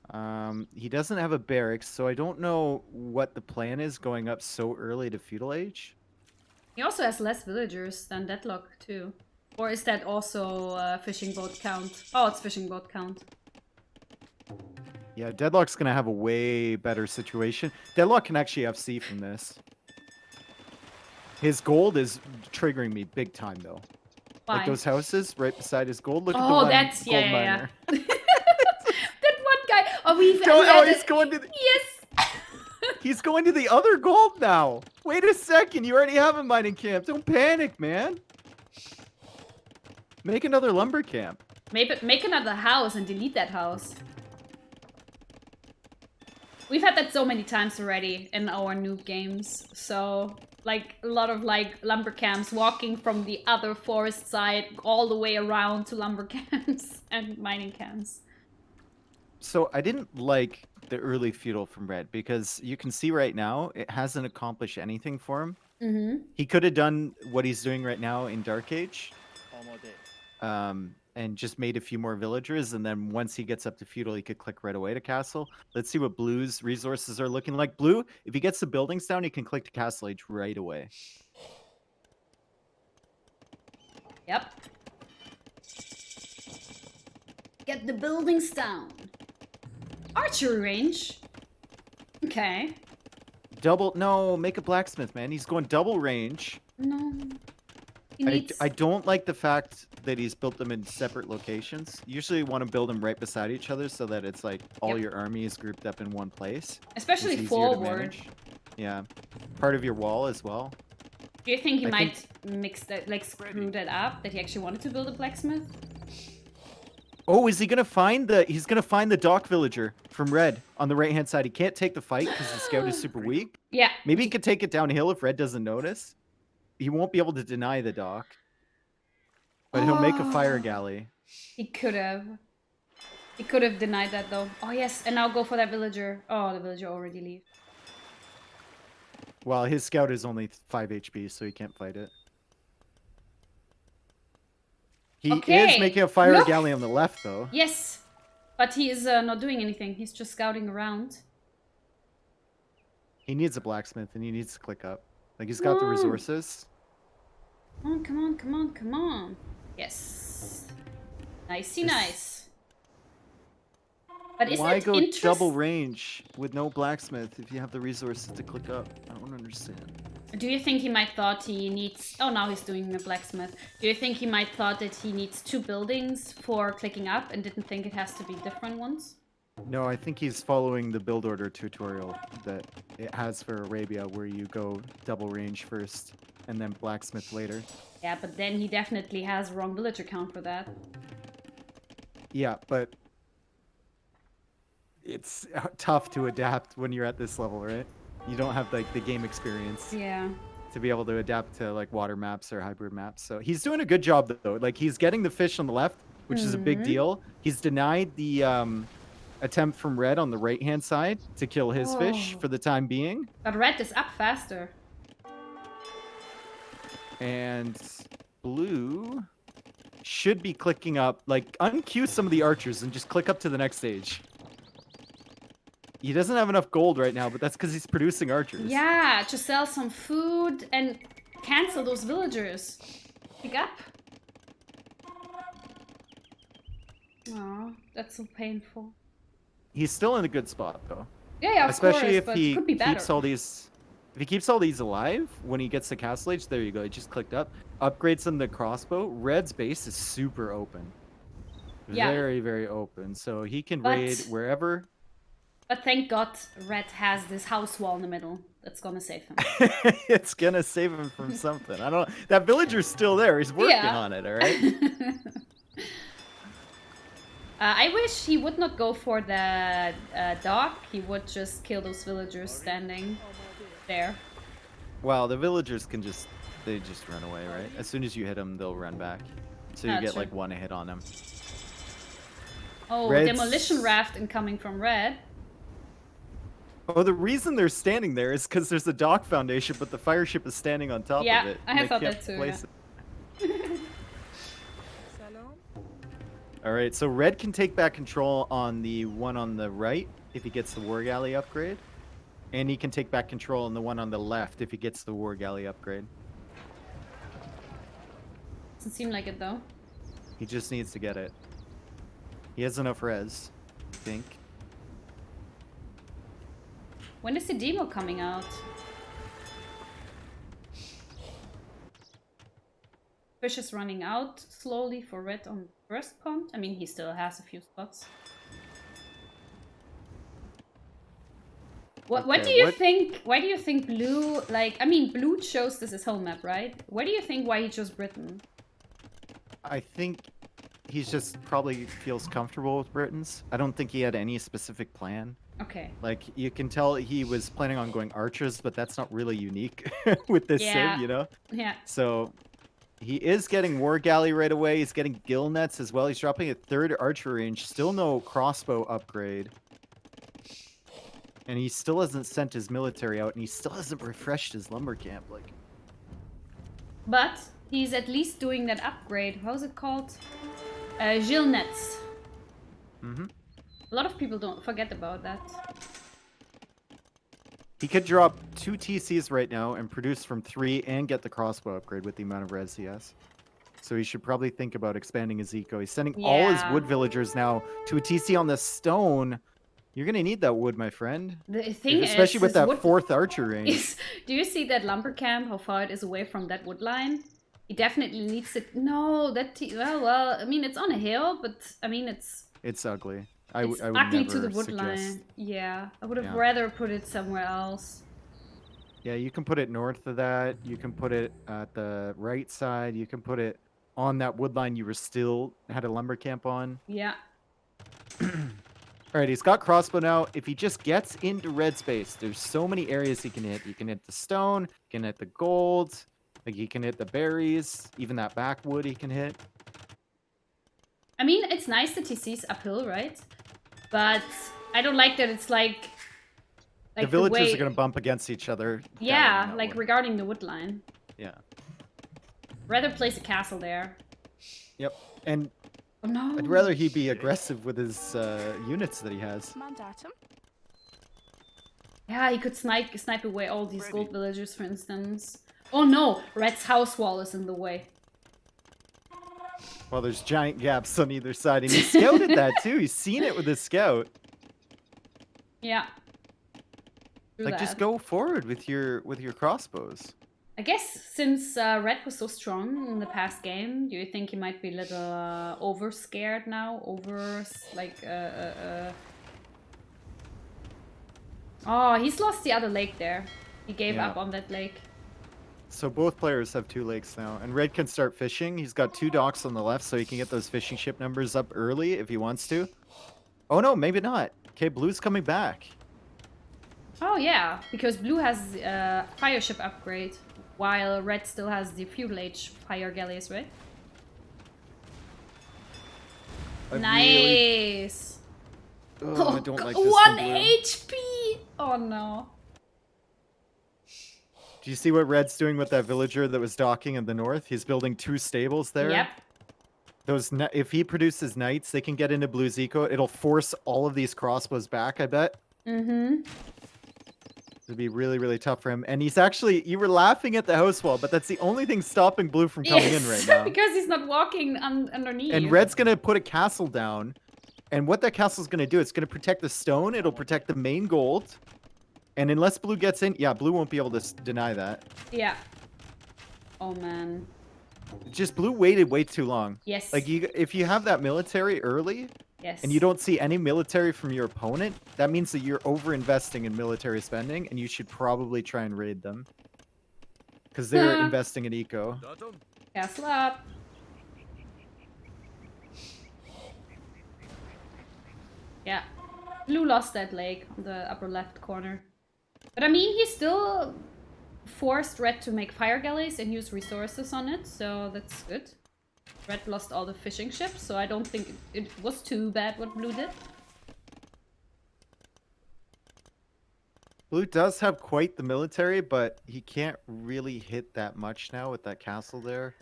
He doesn't have a barracks, so I don't know what the plan is going up so early to feudal age. He also has less villagers than Deadlock too. Or is that also fishing boat count? Oh, it's fishing boat count. Yeah, Deadlock's gonna have a way better situation. Deadlock can actually FC from this. His gold is triggering me big time though. Why? Like those houses right beside his gold. Look at the Oh, one that's gold yeah. miner. That one guy. Oh, He's going to the... Yes. He's going to the other gold now. Wait a second. You already have a mining camp. Don't panic, man. Make another lumber camp. Make another house and delete that house. We've had that so many times already in our noob games. So, like, a lot of, like, lumber camps walking from the other forest side all the way around to lumber camps and mining camps. So I didn't like the early feudal from red because you can see right now it hasn't accomplished anything for him. Mm-hmm. He could have done what he's doing right now in Dark Age, and just made a few more villagers, and then once he gets up to feudal, he could click right away to castle. Let's see what Blue's resources are looking like. Blue, if he gets the buildings down, he can click to castle age right away. Yep. Get the buildings down. Archery range. Okay. Double, no, make a blacksmith, man. He's going double range. No. He needs... I don't like the fact that he's built them in separate locations. Usually you want to build them right beside each other so that it's like all your army is grouped up in one place. Especially It's easier to forward. manage. Yeah. Part of your wall as well. Do you think he might mix that, like screw that up, that he actually wanted to build a blacksmith? Oh, is he gonna find the? He's gonna find the dock villager from red on the right hand side. He can't take the fight because the scout is super weak. Yeah. Maybe he could take it downhill if red doesn't notice. He won't be able to deny the dock, but he'll make a fire galley. He could have. He could have denied that though. Oh yes, and now go for that villager. Oh, the villager already leave. Well, his scout is only 5 HP, so he can't fight it. He is making a fire galley on the left, though. Yes, but he is not doing anything. He's just scouting around. He needs a blacksmith, and he needs to click up. Like, he's got the resources. Come on, come on, come on, come on. Yes. Nicey nice. But isn't Why it go double range with no blacksmith if you have the resources to click up? I don't understand. Do you think he might thought he needs... Oh, now he's doing a blacksmith. Do you think he might thought that he needs 2 buildings for clicking up and didn't think it has to be different ones? No, I think he's following the build order tutorial that it has for Arabia, where you go double range first and then blacksmith later. Yeah, but then he definitely has wrong villager count for that. Yeah, but it's tough to adapt when you're at this level, right? You don't have like the game experience to be able to adapt to like water maps or hybrid maps. So he's doing a good job though. Like he's getting the fish on the left, which is a big deal. He's denied the attempt from red on the right hand side to kill his fish for the time being. But red is up faster. And blue should be clicking up, like unqueue some of the archers and just click up to the next stage. He doesn't have enough gold right now, but that's because he's producing archers. Yeah, just sell some food and cancel those villagers. Pick up. Oh, that's so painful. He's still in a good spot though. Yeah, of especially course, if he could be keeps all these. If he keeps all these alive when he gets to castle age, there you go. He just clicked up, upgrades them to crossbow. Red's base is super open. Yeah. Very, very open. So he can raid wherever. But thank God red has this house wall in the middle. That's gonna save him. It's gonna save him from something. I don't know. That villager's still there. He's working on it, all right? I wish he would not go for the dock. He would just kill those villagers standing there. Well, the villagers can just run away, right? As soon as you hit them, they'll run back. So you get like 1 hit on them. Oh, demolition raft incoming from red. Oh, the reason they're standing there is because there's a dock foundation, but the fire ship is standing on top of it. Yeah, I have thought that too. All right, so red can take back control on the one on the right if he gets the war galley upgrade, and he can take back control on the one on the left if he gets the war galley upgrade. Doesn't seem like it though. He just needs to get it. He has enough res, I think. When is the demo coming out? Fish is running out slowly for red on first pond. I mean, he still has a few spots. What do you think? Why do you think blue? Like, I mean, blue chose this as home map, right? Why do you think why he chose Britain? I think he's just probably feels comfortable with Britons. I don't think he had any specific plan. Okay. Like, you can tell he was planning on going archers, but that's not really unique with this sim, you know? Yeah. So, He is getting War Galley right away. He's getting gill nets as well. He's dropping a 3rd archery range. Still no crossbow upgrade. And he still hasn't sent his military out, and he still hasn't refreshed his lumber camp. Like, But he's at least doing that upgrade. How's it called? Gill nets. mm-hmm. A lot of people don't forget about that. He could drop 2 TCs right now and produce from 3 and get the crossbow upgrade with the amount of res he has. So he should probably think about expanding his eco. He's sending all his wood villagers now to a TC on the stone. You're going to need that wood, my friend. The thing Especially is, with that 4th archer range. Do you see that lumber camp, how far it is away from that wood line? He definitely needs it. No, well, I mean, it's on a hill, but I mean, it's ugly. It's I would ugly never to the wood suggest. line. Yeah, I would have rather put it somewhere else. Yeah, you can put it north of that. You can put it at the right side. You can put it on that wood line you were still had a lumber camp on. Yeah. All right, he's got crossbow now. If he just gets into red space, there's so many areas he can hit. He can hit the stone, he can hit the gold, like he can hit the berries, even that backwood he can hit. I mean, it's nice that he sees uphill, right? But I don't like that it's like the villagers are going to bump against each other. Yeah, like regarding the wood line. Yeah. Rather place a castle there. Yep. And oh, no. I'd rather he be aggressive with his units that he has. Mandatum. Yeah, he could snipe away all these gold villagers, for instance. Oh no, Red's house wall is in the way. Well, there's giant gaps on either side, and he scouted that too. He's seen it with his scout. Yeah. Like, just go forward with your crossbows. I guess since Red was so strong in the past game, do you think he might be a little over scared now? Oh, he's lost the other lake there. He gave up on that lake. So both players have 2 lakes now, and Red can start fishing. He's got 2 docks on the left, so he can get those fishing ship numbers up early if he wants to. Oh no, maybe not. Okay, Blue's coming back. Oh yeah, because Blue has fire ship upgrade, while Red still has the feudal age fire galleys, right? Nice. I don't like this 1 from Blue. HP. Oh no. Do you see what Red's doing with that villager that was docking in the north? He's building 2 stables there. Yep. If he produces knights, they can get into Blue's eco. It'll force all of these crossbows back, I bet. Mm-hmm. It'd be really, really tough for him. And he's actually, you were laughing at the house wall, but that's the only thing stopping Blue from coming in right now. Because he's not walking underneath. And Red's going to put a castle down. And what that castle's going to do, it's going to protect the stone. It'll protect the main gold. And unless Blue gets in, yeah, Blue won't be able to deny that. Yeah. Oh, man. Just Blue waited way too long. Yes. Like, if you have that military early, yes. and you don't see any military from your opponent, that means that you're over-investing in military spending, and you should probably try and raid them. Because they're investing in eco. Castle up. Yeah. Blue lost that lake on the upper left corner. But I mean, he still forced Red to make fire galleys and use resources on it, so that's good. Red lost all the fishing ships, so I don't think it was too bad what Blue did. Blue does have quite the military, but he can't really hit that much now with that castle there.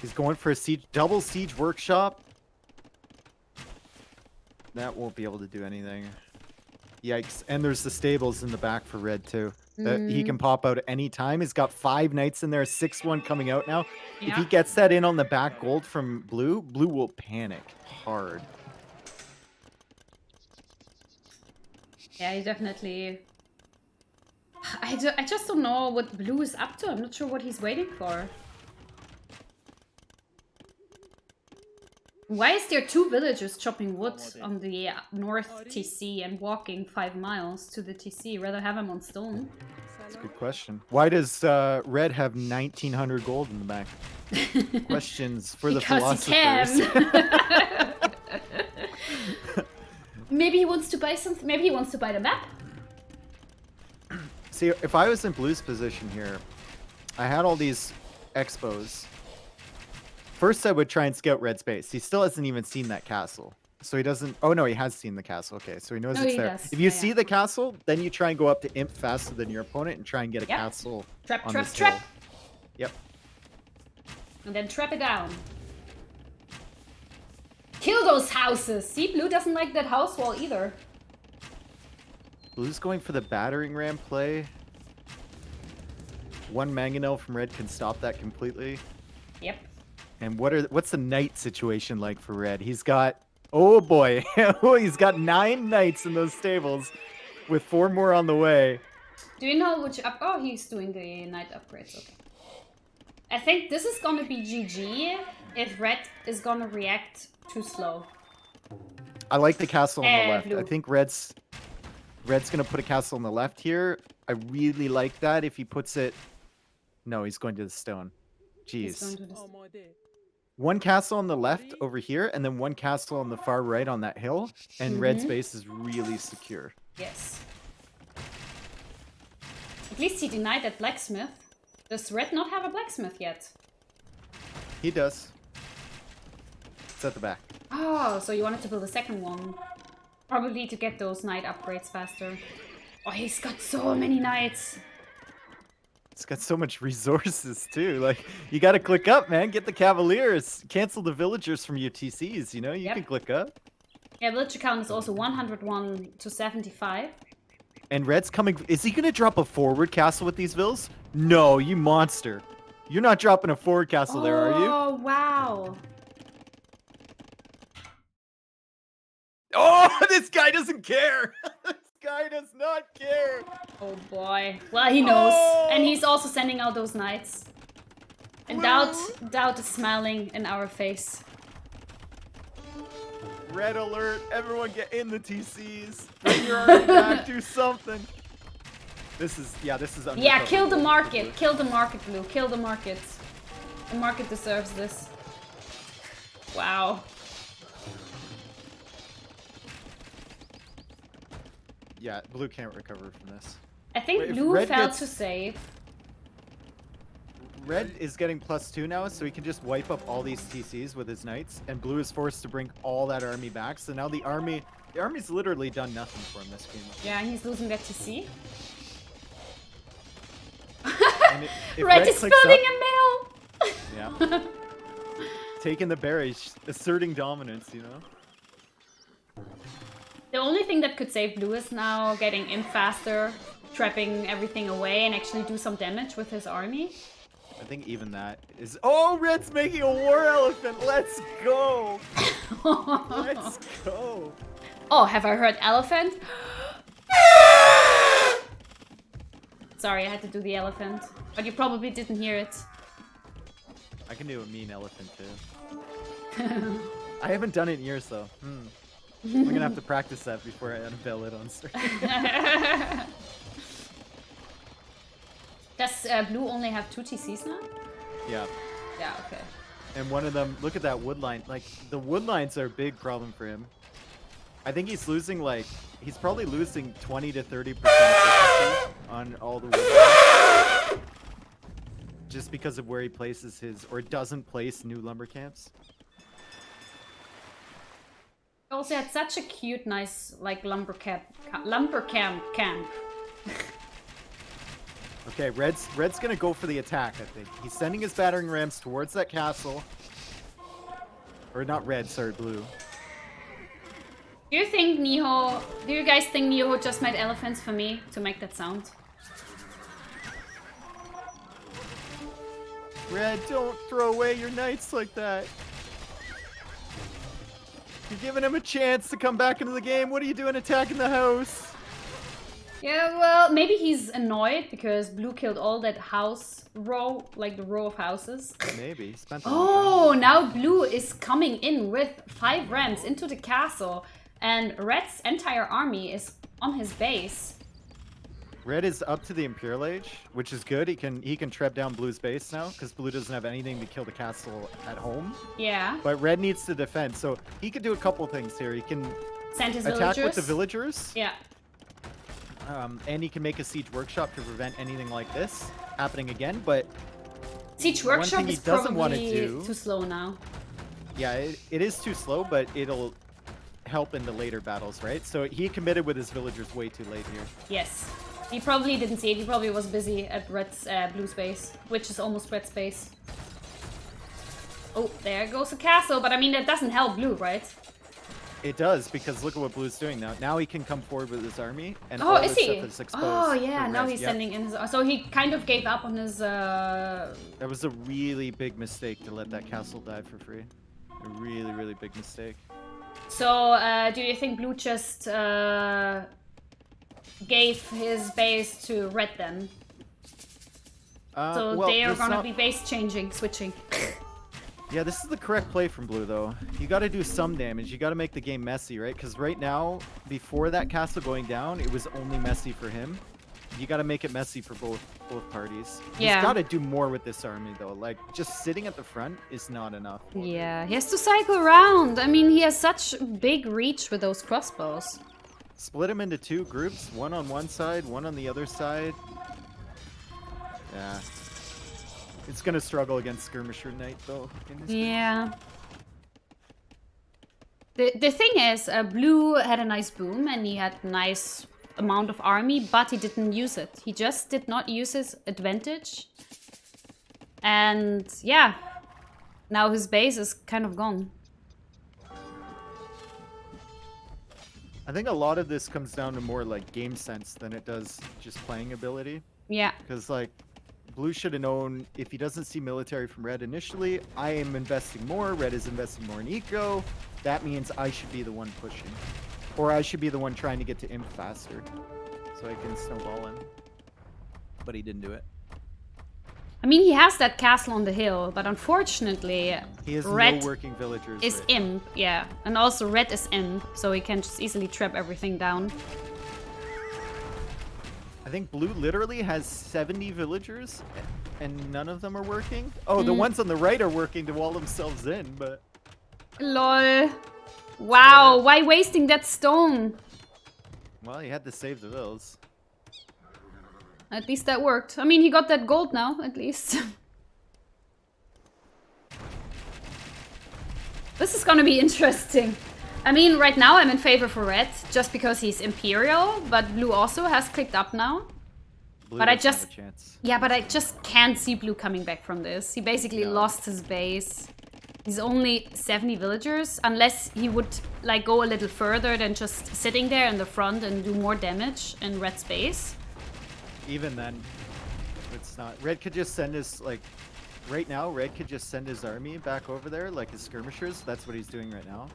He's going for a double siege workshop. That won't be able to do anything. Yikes. And there's the stables in the back for Red, too. That he can pop out at any time. He's got 5 knights in there, 6-1 coming out now. Yeah. If he gets that in on the back gold from Blue, Blue will panic hard. Yeah, he definitely... I just don't know what Blue is up to. I'm not sure what he's waiting for. Why is there 2 villagers chopping wood on the north TC and walking 5 miles to the TC? Rather have him on stone. That's a good question. Why does Red have 1,900 gold in the back? Questions for the philosophers. He can. Maybe he wants to buy something. Maybe he wants to buy the map. See, if I was in Blue's position here, I had all these expos, First, I would try and scout Red's base. He still hasn't even seen that castle. So he doesn't... Oh, no, he has seen the castle. Okay, so he knows Oh, it's he there. does. If you Yeah, see yeah. the castle, then you try and go up to imp faster than your opponent and try and get a Yep. castle Trap, on trap, this trap. hill. Yep. And then trap it down. Kill those houses. See, blue doesn't like that house wall either. Blue's going for the battering ram play. One mangonel from Red can stop that completely. Yep. And what's the knight situation like for Red? He's got... Oh, boy. He's got 9 knights in those stables with 4 more on the way. Do you know which up? Oh, he's doing the knight upgrades. Okay. I think this is gonna be GG if Red is gonna react too slow. I like the castle on the left. Blue. I think Red's gonna put a castle on the left here. I really like that if he puts it... No, he's going to the stone. He's going Jeez. to this. One castle on the left over here, and then one castle on the far right on that hill, and Red's base is really secure. Yes. At least he denied that blacksmith. Does Red not have a blacksmith yet? He does. It's at the back. Oh, so you wanted to build a second one. Probably to get those knight upgrades faster. Oh, he's got so many knights. It's got so much resources too. Like, you gotta click up, man. Get the cavaliers. Cancel the villagers from your TCs, you know? You can click up. Yeah, villager count is also 101 to 75. And Red's coming... Is he gonna drop a forward castle with these vills? No, you monster. You're not dropping a forward castle there, are you? Oh, wow. Oh, this guy doesn't care. This guy does not care. Oh boy. Well, he knows. And he's also sending out those knights. And doubt is smiling in our face. Red alert. Everyone get in the TCs. Bring your army back. Do something. This is Yeah, unrecoverable. kill the market. Kill the market, Blue. Kill the market. The market deserves this. Wow. Yeah, Blue can't recover from this. I think If Blue Red failed gets- to save. Red is getting +2 now, so he can just wipe up all these TCs with his knights, and Blue is forced to bring all that army back. So now the army's literally done nothing for him this game. Yeah, and he's losing that TC. And if Red is clicks building up- a mill! Yeah. Taking the berries, asserting dominance, you know? The only thing that could save Blue is now getting imp faster, trapping everything away, and actually do some damage with his army. I think even that is... Oh, Red's making a war elephant! Let's go! Let's go! Oh, have I heard elephant? Sorry, I had to do the elephant. But you probably didn't hear it. I can do a mean elephant, too. I haven't done it in years, though. I'm gonna have to practice that before I unveil it on stream. Does Blue only have 2 TCs now? Yeah. Yeah, okay. And one of them, look at that wood line. Like, the wood lines are a big problem for him. I think he's losing, like, he's probably losing 20 to 30% efficiency on all the wood lines. Just because of where he places his, or doesn't place new lumber camps. Also had such a cute, nice, like, lumber camp. Okay, Red's gonna go for the attack, I think. He's sending his battering rams towards that castle. Or not Red, sorry, Blue. Do you guys think Niho just made elephants for me to make that sound? Red, don't throw away your knights like that. You're giving him a chance to come back into the game. What are you doing attacking the house? Yeah, well, maybe he's annoyed because Blue killed all that house row, like the row of houses. Maybe. He spent Oh, now Blue is coming in with 5 rams into the castle, and Red's entire army is on his base. Red is up to the Imperial Age, which is good. He can trap down Blue's base now because Blue doesn't have anything to kill the castle at home. Yeah. But Red needs to defend, so he can do a couple things here. He can Send his attack villagers. with the villagers. Yeah. And he can make a siege workshop to prevent anything like this happening again, but Siege one Workshop thing he is doesn't want to probably do. too slow now. Yeah, it is too slow, but it'll help in the later battles, right? So he committed with his villagers way too late here. Yes. He probably didn't see it. He probably was busy at Red's blue space, which is almost red space. Oh, there goes a castle, but I mean, that doesn't help blue, right? It does, because look at what blue's doing now. Now he can come forward with his army, and Oh, all is this he? stuff is exposed. Oh, yeah, for now red. he's Yep. sending in his... So he kind of gave up on his... That was a really big mistake to let that castle die for free. A really, really big mistake. So, do you think blue just gave his base to red then? So well, they are there's gonna not- be base changing, switching. Yeah, this is the correct play from blue, though. You got to do some damage. You got to make the game messy, right? Because right now, before that castle going down, it was only messy for him. You got to make it messy for both parties. Yeah. He's got to do more with this army, though. Like, just sitting at the front is not enough. Yeah, he has to cycle around. I mean, he has such big reach with those crossbows. Split him into 2 groups, one on one side, one on the other side. Yeah. It's gonna struggle against Skirmisher Knight, though. In this Yeah. The thing is, blue had a nice boom and he had a nice amount of army, but he didn't use it. He just did not use his advantage. And yeah, now his base is kind of gone. I think a lot of this comes down to more like game sense than it does just playing ability. Yeah. Because like blue should have known if he doesn't see military from red initially, I am investing more, red is investing more in eco. That means I should be the one pushing. Or I should be the one trying to get to imp faster. So I can snowball him. But he didn't do it. I mean, he has that castle on the hill, but unfortunately, He has red no working villagers. is right? imp, yeah. And also red is imp, so he can just easily trap everything down. I think blue literally has 70 villagers and none of them are working. Oh, the ones on the right are working to wall themselves in, but... Lol. Wow, why wasting that stone? Well, he had to save the vills. At least that worked. I mean, he got that gold now, at least. This is gonna be interesting. I mean, right now I'm in favor for red, just because he's Imperial, but blue also has clicked up now. Blue But I doesn't have just... a chance. Yeah, but I just can't see blue coming back from this. He basically lost his base. He's only 70 villagers, unless he would like go a little further than just sitting there in the front and do more damage in red space. Even then, it's not. Red could just send his, like, right now, red could just send his army back over there, like his skirmishers. That's what he's doing right now.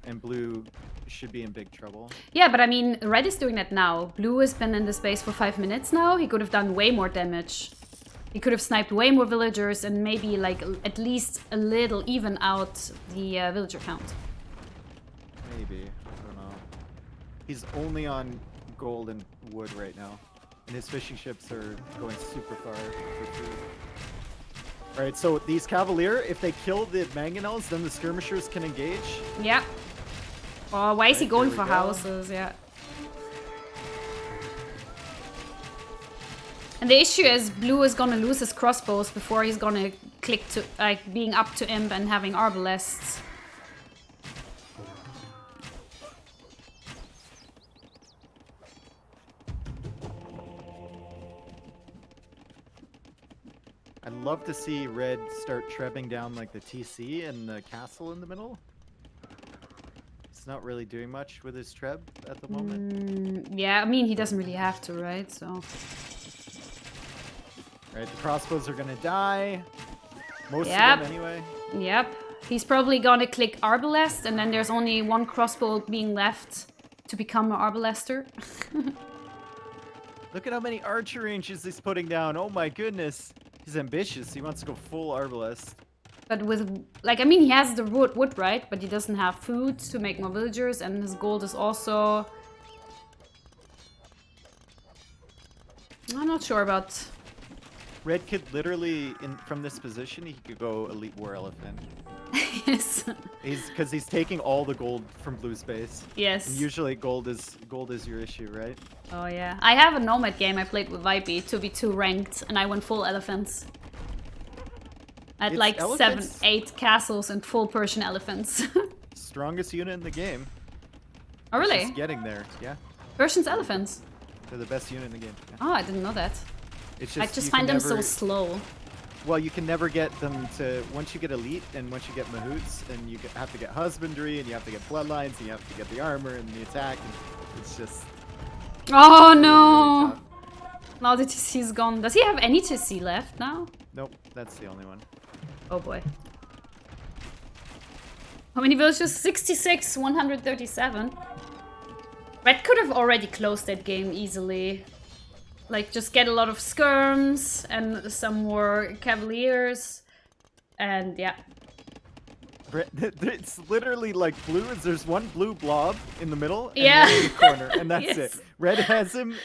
And blue should be in big trouble. Yeah, but I mean, red is doing that now. Blue has been in the space for 5 minutes now. He could have done way more damage. He could have sniped way more villagers and maybe, like, at least a little even out the villager count. Maybe. I don't know. He's only on gold and wood right now. And his fishing ships are going super far for food. Alright, so these Cavalier, if they kill the mangonels, then the skirmishers can engage. Yeah. Oh, why is he Right, going there for we go. houses? Yeah. And the issue is blue is gonna lose his crossbows before he's gonna click to like being up to imp and having arbalests. I'd love to see red start trebbing down like the TC and the castle in the middle. He's not really doing much with his treb at the moment. Yeah, I mean he doesn't really have to, right? So Right, the crossbows are gonna die. Most Yep. of them anyway. yep. He's probably gonna click arbalest and then there's only one crossbow being left to become an arbalester. Look at how many archer ranges he's putting down. Oh my goodness. He's ambitious. He wants to go full arbalest. But with, like, I mean, he has the wood, right? But he doesn't have food to make more villagers, and his gold is also... I'm not sure about... Red could literally, from this position, he could go elite war elephant. Yes. Because he's taking all the gold from blue space. Yes. And usually gold is your issue, right? Oh, yeah. I have a Nomad game I played with Vipey, 2v2 ranked, and I went full elephants. I had It's like elephants. 7, 8 castles and full Persian elephants. Strongest unit in the game. Oh, It's really? just getting there. Yeah, Persian's elephants? they're the best unit in the game. Yeah. Oh, I didn't know that. It's I just just you find can them so never- slow. Well, you can never get them to, once you get elite and once you get mahouts, and you have to get husbandry and you have to get bloodlines and you have to get the armor and the attack, and it's just Oh really, no! really tough. Now the TC's gone. Does he have any TC left now? Nope, that's the only one. Oh boy. How many villages? 66, 137. Red could have already closed that game easily. Like, just get a lot of skirms and some more cavaliers. And yeah. It's literally like blue. There's one blue blob in the middle and Yeah. one in the corner, and that's Yes. it. Red has him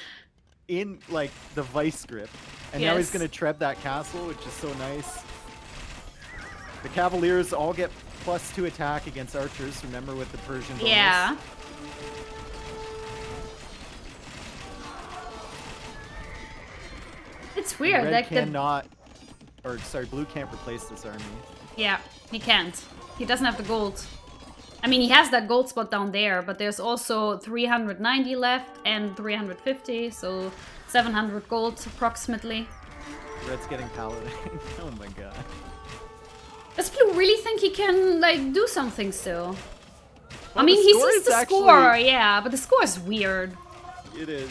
in like the vice grip, and now he's Yes. gonna treb that castle, which is so nice. The cavaliers all get +2 attack against archers. Remember with the Persian bonus. Yeah. It's weird. Red Like cannot, or sorry, blue can't replace this army. Yeah, he can't. He doesn't have the gold. I mean, he has that gold spot down there, but there's also 390 left and 350, so 700 gold approximately. Red's getting paladin. Oh my god. Does Blue really think he can, like, do something still? I Well, mean, the he score sees is the actually- score, yeah, but the score is weird. It is.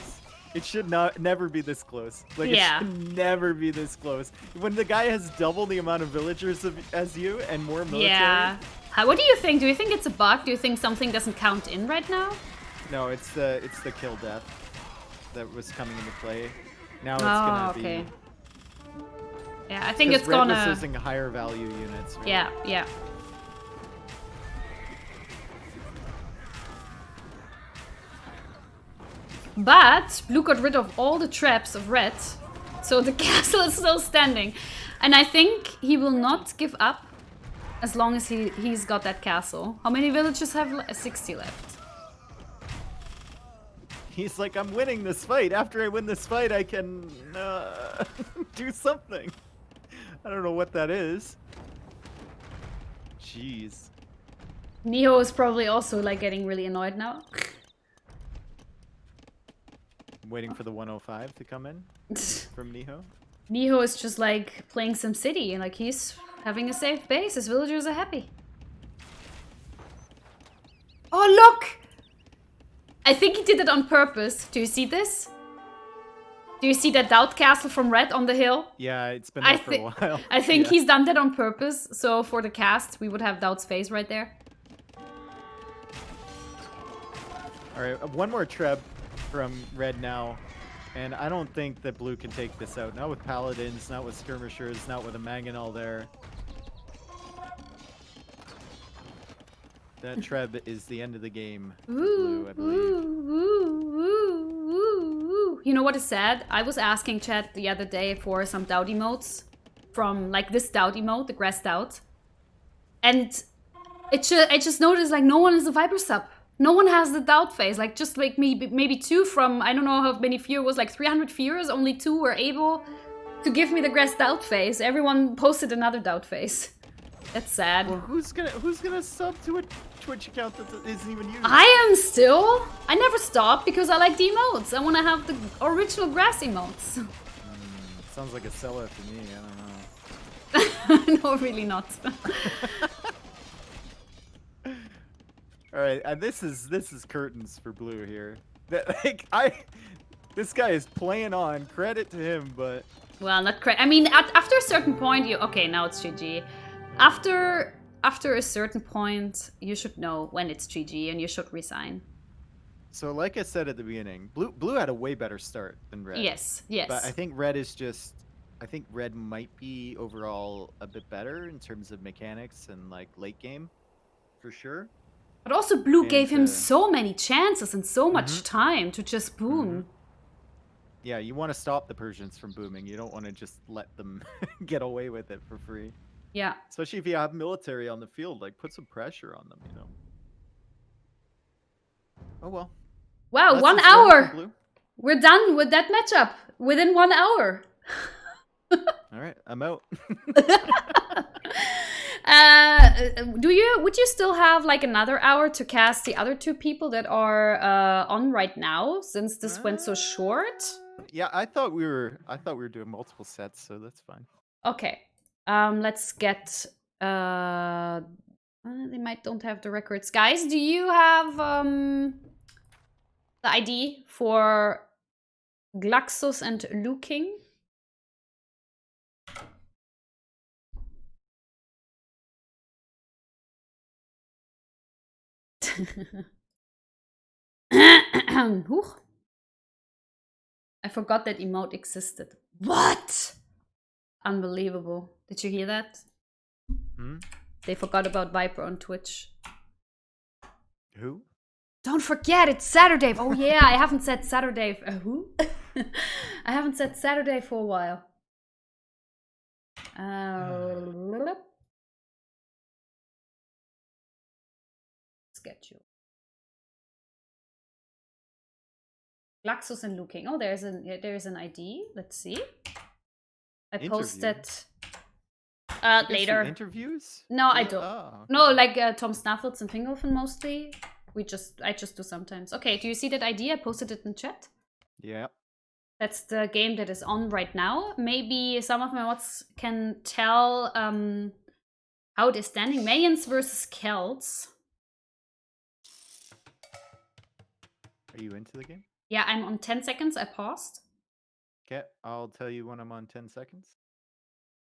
It should never be this close. Like, Yeah. it should never be this close. When the guy has double the amount of villagers as you and more military. Yeah. What do you think? Do you think it's a bug? Do you think something doesn't count in right now? No, it's the kill death that was coming into play. Now it's Oh, gonna okay. be. Yeah, I think 'Cause it's Red was gonna... using higher value units. Right? Yeah, yeah. But Blue got rid of all the traps of Red, so the castle is still standing. And I think he will not give up as long as he's got that castle. How many villages have 60 left? He's like, I'm winning this fight. After I win this fight, I can do something. I don't know what that is. Jeez. Neo is probably also like getting really annoyed now. I'm waiting for the 105 to come in from Niho. Neo is just like playing some city, like he's having a safe base. His villagers are happy. Oh, look! I think he did it on purpose. Do you see this? Do you see that doubt castle from Red on the hill? Yeah, it's been there for a while. I think Yeah. he's done that on purpose. So for the cast, we would have Doubt's face right there. Alright, one more treb from Red now. And I don't think that Blue can take this out. Not with Paladins, not with Skirmishers, not with a Mangonel there. That treb is the end of the game for Blue, I believe. You know what is sad? I was asking chat the other day for some doubt emotes from like this doubt emote, the grass doubt. And I just noticed like no one is a Viper sub. No one has the doubt phase. Like just like maybe 2 from, I don't know how many fear was, like 300 fears, only 2 were able to give me the grass doubt phase. Everyone posted another doubt phase. That's sad. Well, who's gonna sub to a Twitch account that isn't even used? I am still. I never stop because I like the emotes. I want to have the original grass emotes. Sounds like a seller to me. I don't know. No, really not. All right, and this is curtains for Blue here. This guy is playing on. Credit to him, but Well, not correct. I mean, after a certain point, you okay. Now it's GG. After a certain point, you should know when it's GG and you should resign. so like I said at the beginning, Blue had a way better start than Red. Yes, yes. But I think Red is just. I think Red might be overall a bit better in terms of mechanics and like late game, for sure. But also, Blue gave him And, so many chances and so much time to just boom. Yeah, you want to stop the Persians from booming. You don't want to just let them get away with it for free. Yeah. Especially if you have military on the field, like put some pressure on them, you know. Oh well. Wow, Lessons 1 learned hour. from Blue. We're done with that matchup within 1 hour. All right, I'm out. Would you still have like another hour to cast the other two people that are on right now, since this went so short? Yeah, I thought we were doing multiple sets, so that's fine. Okay. Let's get they might don't have the records. Guys, do you have the ID for Glaxus and Luking? Huch. I forgot that emote existed. What? Unbelievable. Did you hear that? Hmm? They forgot about Viper on Twitch. Who? Don't forget, it's Saturday. Oh yeah, I haven't said Saturday. Who? I haven't said Saturday for a while. Schedule. Glaxus and Luking. Oh, there's an ID. Let's see. I posted later. Interviews? No, I don't. Oh, okay. No, like Tom Snaffles and Fingolfin mostly. I just do sometimes. Okay, do you see that ID? I posted it in chat. Yeah. That's the game that is on right now. Maybe some of my mods can tell how it is standing. Mayans versus Celts. Are you into the game? Yeah, I'm on 10 seconds. I paused. Okay, I'll tell you when I'm on 10 seconds.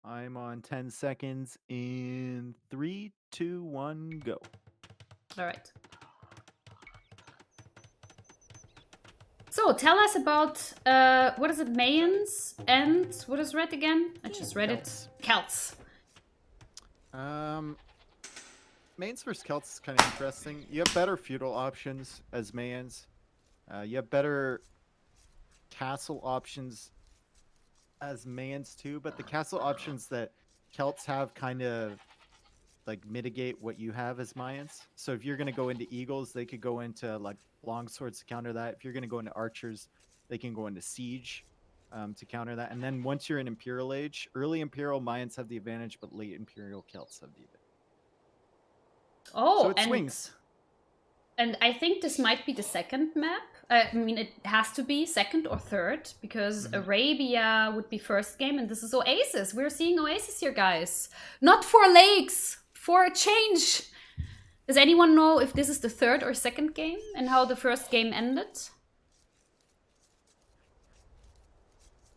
I'm on 10 seconds in 3, 2, 1, go. All right. So tell us about what is it, Mayans and what is red again? I just read Celts. it. Celts. Mayans versus Celts is kind of interesting. You have better feudal options as Mayans. You have better castle options as Mayans too, but the castle options that Celts have kind of like mitigate what you have as Mayans. So if you're going to go into eagles, they could go into like longswords to counter that. If you're going to go into archers, they can go into siege to counter that. And then once you're in Imperial Age, early Imperial Mayans have the advantage, but late Imperial Celts have the advantage. Oh, so it swings. And I think this might be the second map. I mean, it has to be second or third, because Arabia would be first game, and this is Oasis. We're seeing Oasis here, guys. Not 4 lakes, for a change. Does anyone know if this is the third or second game, and how the first game ended?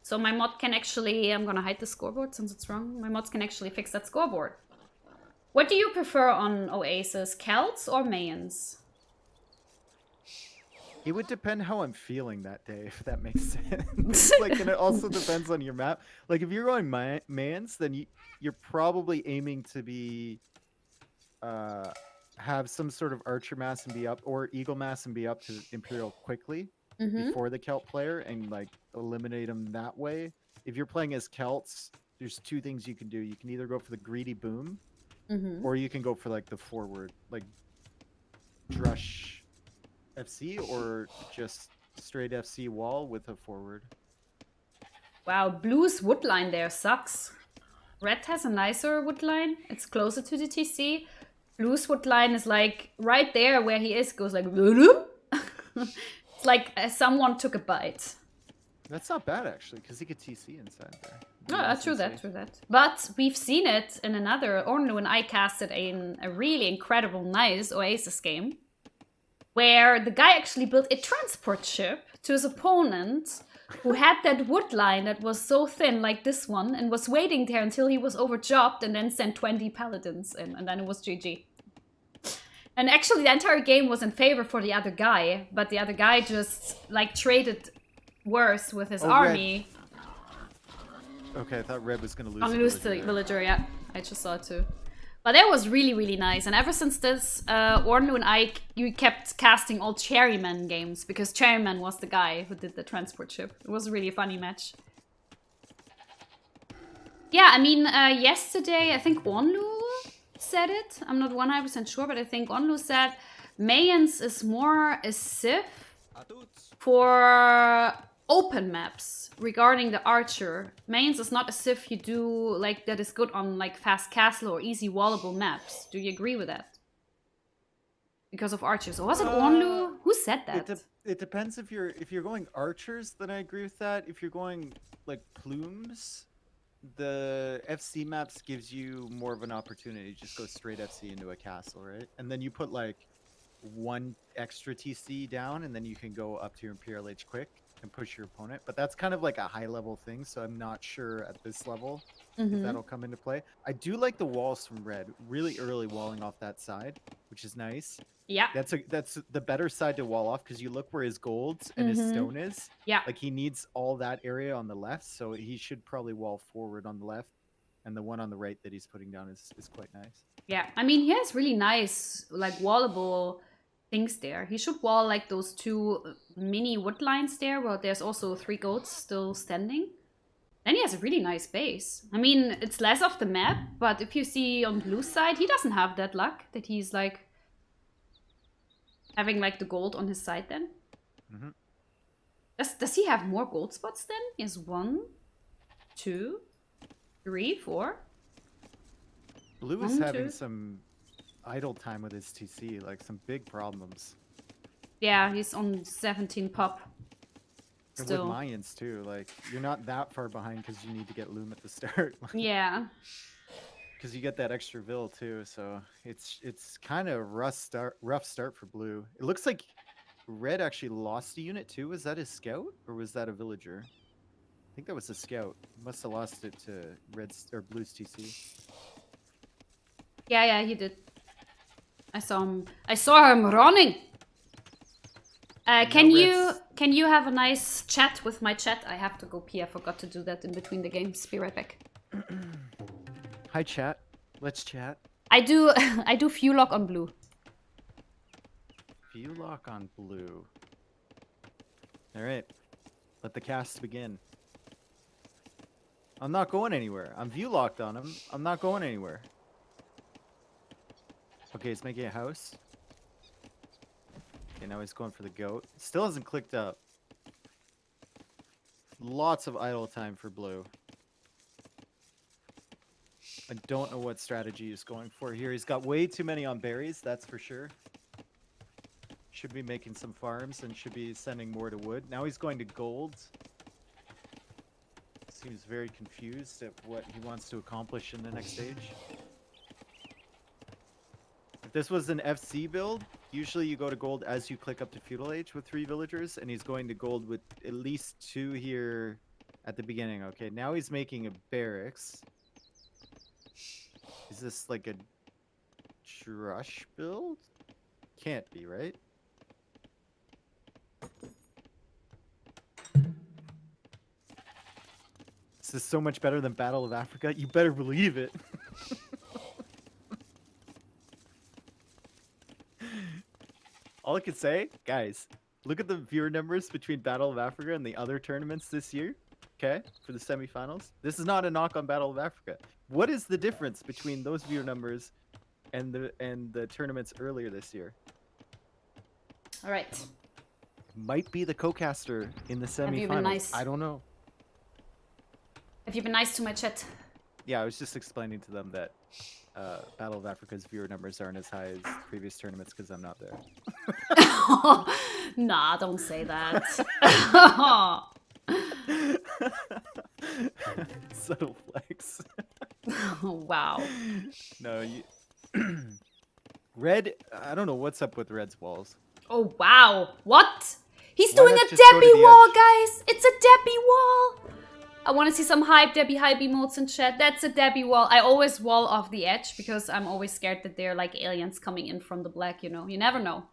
So my mod can actually, I'm gonna hide the scoreboard since it's wrong. My mods can actually fix that scoreboard. What do you prefer on Oasis, Celts or Mayans? It would depend how I'm feeling that day, if that makes sense. Like, and it also depends on your map. Like, if you're going Mayans, then you're probably aiming to be, have some sort of archer mass and be up, or eagle mass and be up to Imperial quickly before the Celt player, and like eliminate them that way. If you're playing as Celts, there's 2 things you can do. You can either go for the greedy boom, or you can go for like the forward, like Drush FC, or just straight FC wall with a forward. Wow, Blue's woodline there sucks. Red has a nicer woodline. It's closer to the TC. Blue's woodline is like right there where he is, goes like it's like someone took a bite. That's not bad actually, because he could TC inside there. True that. But we've seen it in another, Ornlu and I casted in a really incredible, nice Oasis game, where the guy actually built a transport ship to his opponent, who had that wood line that was so thin like this one, and was waiting there until he was overjobbed, and then sent 20 paladins in, and then it was GG. And actually the entire game was in favor for the other guy, but the other guy just like traded worse with his army. Red. Okay, I thought Red was gonna lose. Lose the villager, yeah. I just saw it too. But that was really, really nice. And ever since this, Ornlu and I, you kept casting all Cherryman games, because Cherryman was the guy who did the transport ship. It was a really funny match. Yeah, I mean, yesterday, I think Ornlu said it. I'm not 100% sure, but I think Ornlu said Mayans is more a Civ for open maps regarding the archer means it's not as if you do like that is good on like fast castle or easy wallable maps. Do you agree with that? Because of archers, or was it Onlu? Who said that? It depends if you're going archers, then I agree with that. If you're going like plumes, the FC maps gives you more of an opportunity to just go straight FC into a castle, right? And then you put like 1 extra TC down, and then you can go up to your Imperial Age quick and push your opponent. But that's kind of like a high level thing, so I'm not sure at this level if that'll come into play. I do like the walls from red, really early walling off that side, which is nice. Yeah. That's the better side to wall off, because you look where his golds and his stone is. Yeah. Like he needs all that area on the left, so he should probably wall forward on the left, and the one on the right that he's putting down is quite nice. Yeah, I mean, he has really nice like wallable things there. He should wall like those 2 mini wood lines there, where there's also 3 goats still standing. Then he has a really nice base. I mean, it's less of the map, but if you see on blue side, he doesn't have that luck that he's like having like the gold on his side then. Does he have more gold spots then? He has 1, 2, 3, 4. Blue is having some idle time with his TC, like some big problems. Yeah, he's on 17 pop. And Still. with Mayans too, like you're not that far behind because you need to get loom at the start. Yeah. Because you get that extra vill too, so it's kind of rough start for blue. It looks like red actually lost a unit too. Was that his scout or was that a villager? I think that was a scout. Must have lost it to red's or blue's TC. Yeah, he did. I saw him running. Can you have a nice chat with my chat? I have to go pee. I forgot to do that in between the games. Be right back. Hi chat. Let's chat. I do fuel lock on blue. View lock on blue. All right. Let the cast begin. I'm not going anywhere. I'm view locked on him. I'm not going anywhere. Okay, he's making a house. Okay, now he's going for the goat. Still hasn't clicked up. Lots of idle time for blue. I don't know what strategy he's going for here. He's got way too many on berries, that's for sure. Should be making some farms and should be sending more to wood. Now he's going to gold. Seems very confused at what he wants to accomplish in the next stage. If this was an FC build, usually you go to gold as you click up to feudal age with 3 villagers, and he's going to gold with at least 2 here at the beginning. Okay, now he's making a barracks. Is this like a Drush build? Can't be, right? This is so much better than Battle of Africa. You better believe it. All I can say, guys, look at the viewer numbers between Battle of Africa and the other tournaments this year, okay, for the semifinals. This is not a knock on Battle of Africa. What is the difference between those viewer numbers and the tournaments earlier this year? All right. Might be the co-caster in the semifinals. Have you been nice? I don't know. Have you been nice to my chat? Yeah, I was just explaining to them that Battle of Africa's viewer numbers aren't as high as previous tournaments because I'm not there. Nah, don't say that. Subtle flex. Wow. No, you... Red, I don't know what's up with Red's walls. Oh, wow. What? He's Why doing not a just go to Debbie the wall, edge? guys. It's a Debbie wall. I want to see some Debbie hype emotes in chat. That's a Debbie wall. I always wall off the edge because I'm always scared that they're like aliens coming in from the black, you know. You never know.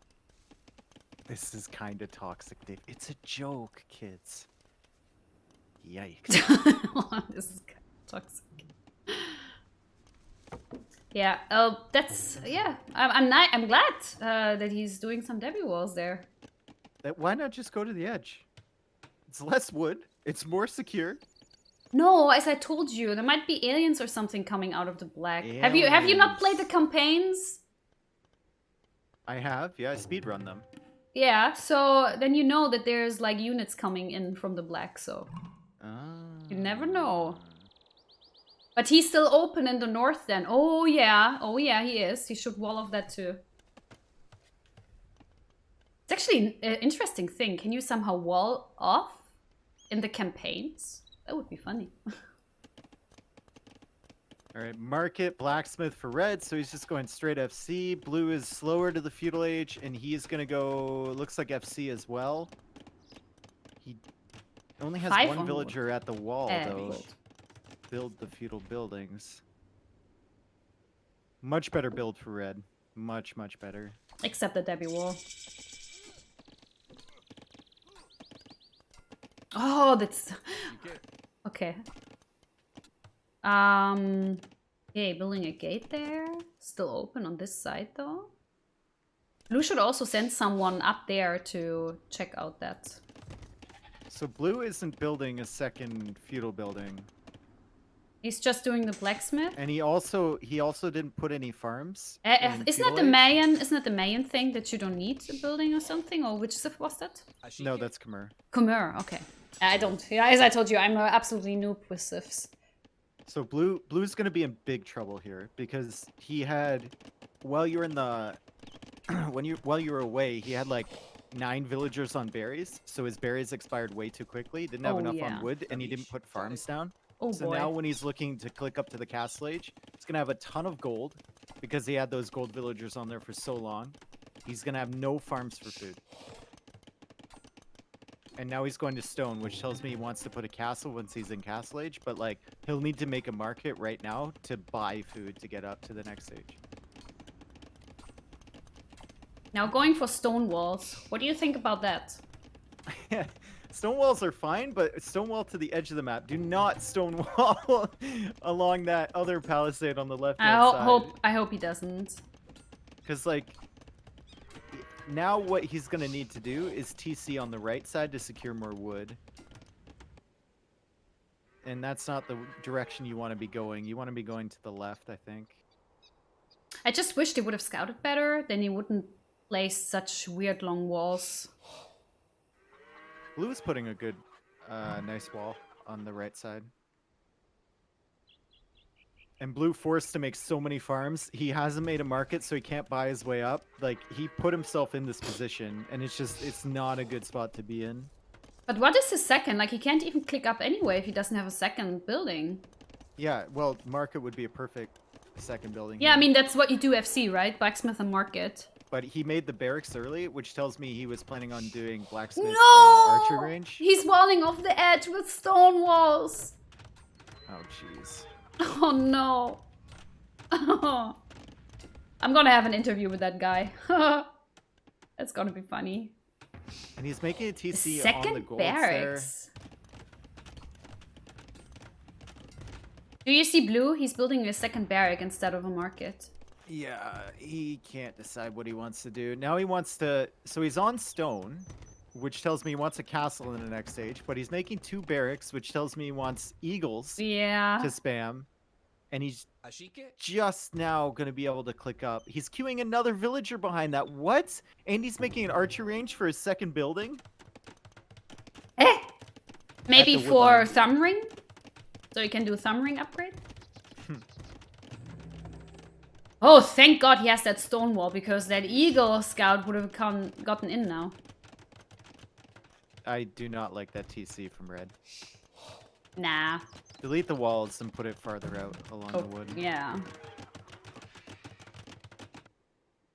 This is kind of toxic, Dave. It's a joke, kids. Yikes. This is kind of toxic. Yeah. That's yeah. I'm glad that he's doing some Debbie walls there. Why not just go to the edge? It's less wood. It's more secure. No, as I told you, there might be aliens or something coming out of the black. Have you not played the campaigns? I have. Yeah, I speedrun them. Yeah, so then you know that there's like units coming in from the black, so you never know. But he's still open in the north then. Oh yeah, he is. He should wall off that too. It's actually an interesting thing. Can you somehow wall off in the campaigns? That would be funny. All right, market blacksmith for red, so he's just going straight FC. Blue is slower to the feudal age, and he's gonna go. Looks like FC as well. He only has 5 one on villager wood. at the wall though. Good. Build the feudal buildings. Much better build for red. Much better. Except the Debbie wall. Oh, that's okay. Okay, building a gate there. Still open on this side though. Blue should also send someone up there to check out that. So blue isn't building a second feudal building. He's just doing the blacksmith. And he also didn't put any farms. Isn't that the Mayan? Isn't that the Mayan thing that you don't need a building or something? Or which civ was that? No, that's Khmer. Khmer. Okay. I don't. Yeah, as I told you, I'm absolutely noob with civs. So blue's gonna be in big trouble here because he had, while you were in the, while you were away, he had like 9 villagers on berries. So his berries expired way too quickly. Didn't have enough on wood, and he didn't put farms down. Oh So boy. now when he's looking to click up to the castle age, he's gonna have a ton of gold because he had those gold villagers on there for so long. He's gonna have no farms for food. And now he's going to stone, which tells me he wants to put a castle once he's in castle age, but like he'll need to make a market right now to buy food to get up to the next stage. Now going for stone walls. What do you think about that? Stone walls are fine, but stone wall to the edge of the map. Do not stone wall along that other palisade on the left hand side. I hope he doesn't. Because like now what he's gonna need to do is TC on the right side to secure more wood. And that's not the direction you want to be going. You want to be going to the left, I think. I just wish they would have scouted better, then he wouldn't place such weird long walls. Blue is putting a good, nice wall on the right side. And blue forced to make so many farms. He hasn't made a market, so he can't buy his way up. Like, he put himself in this position, and it's not a good spot to be in. But what is his second? Like, he can't even click up anyway if he doesn't have a second building. Yeah, well, market would be a perfect second building. Yeah, here. I mean, that's what you do FC, right? Blacksmith and market. But he made the barracks early, which tells me he was planning on doing blacksmith No! archer range. He's walling off the edge with stone walls. Oh, jeez. Oh, no. Oh. I'm gonna have an interview with that guy. That's gonna be funny. And he's making a TC on the Second golds there. barracks. Do you see blue? He's building a second barrack instead of a market. Yeah, he can't decide what he wants to do. Now he wants to... So he's on stone, which tells me he wants a castle in the next stage. But he's making 2 barracks, which tells me he wants eagles to spam. And he's just now going to be able to click up. He's queuing another villager behind that. What? And he's making an archer range for his second building? Maybe the for woodline. thumb ring? So you can do thumb ring upgrade? Oh, thank God he has that stone wall, because that eagle scout would have gotten in now. I do not like that TC from red. Nah. Delete the walls and put it farther out along the wood. Yeah.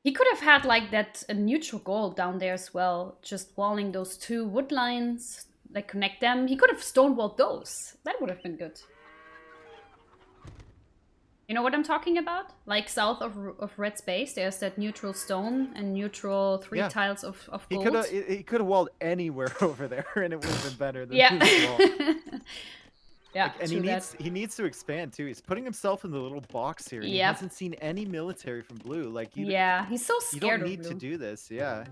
He could have had like that a neutral goal down there as well. Just walling those 2 wood lines, like connect them. He could have stonewalled those. That would have been good. You know what I'm talking about? Like south of red space, there's that neutral stone and neutral 3 tiles of gold. He could have walled anywhere over there, and it would have been better than Yeah. this wall. Yeah, Like, and he needs to expand too. He's putting himself in the little box here. And He hasn't seen any military from blue. Like he's so you scared don't need of to blue. do this. Yeah.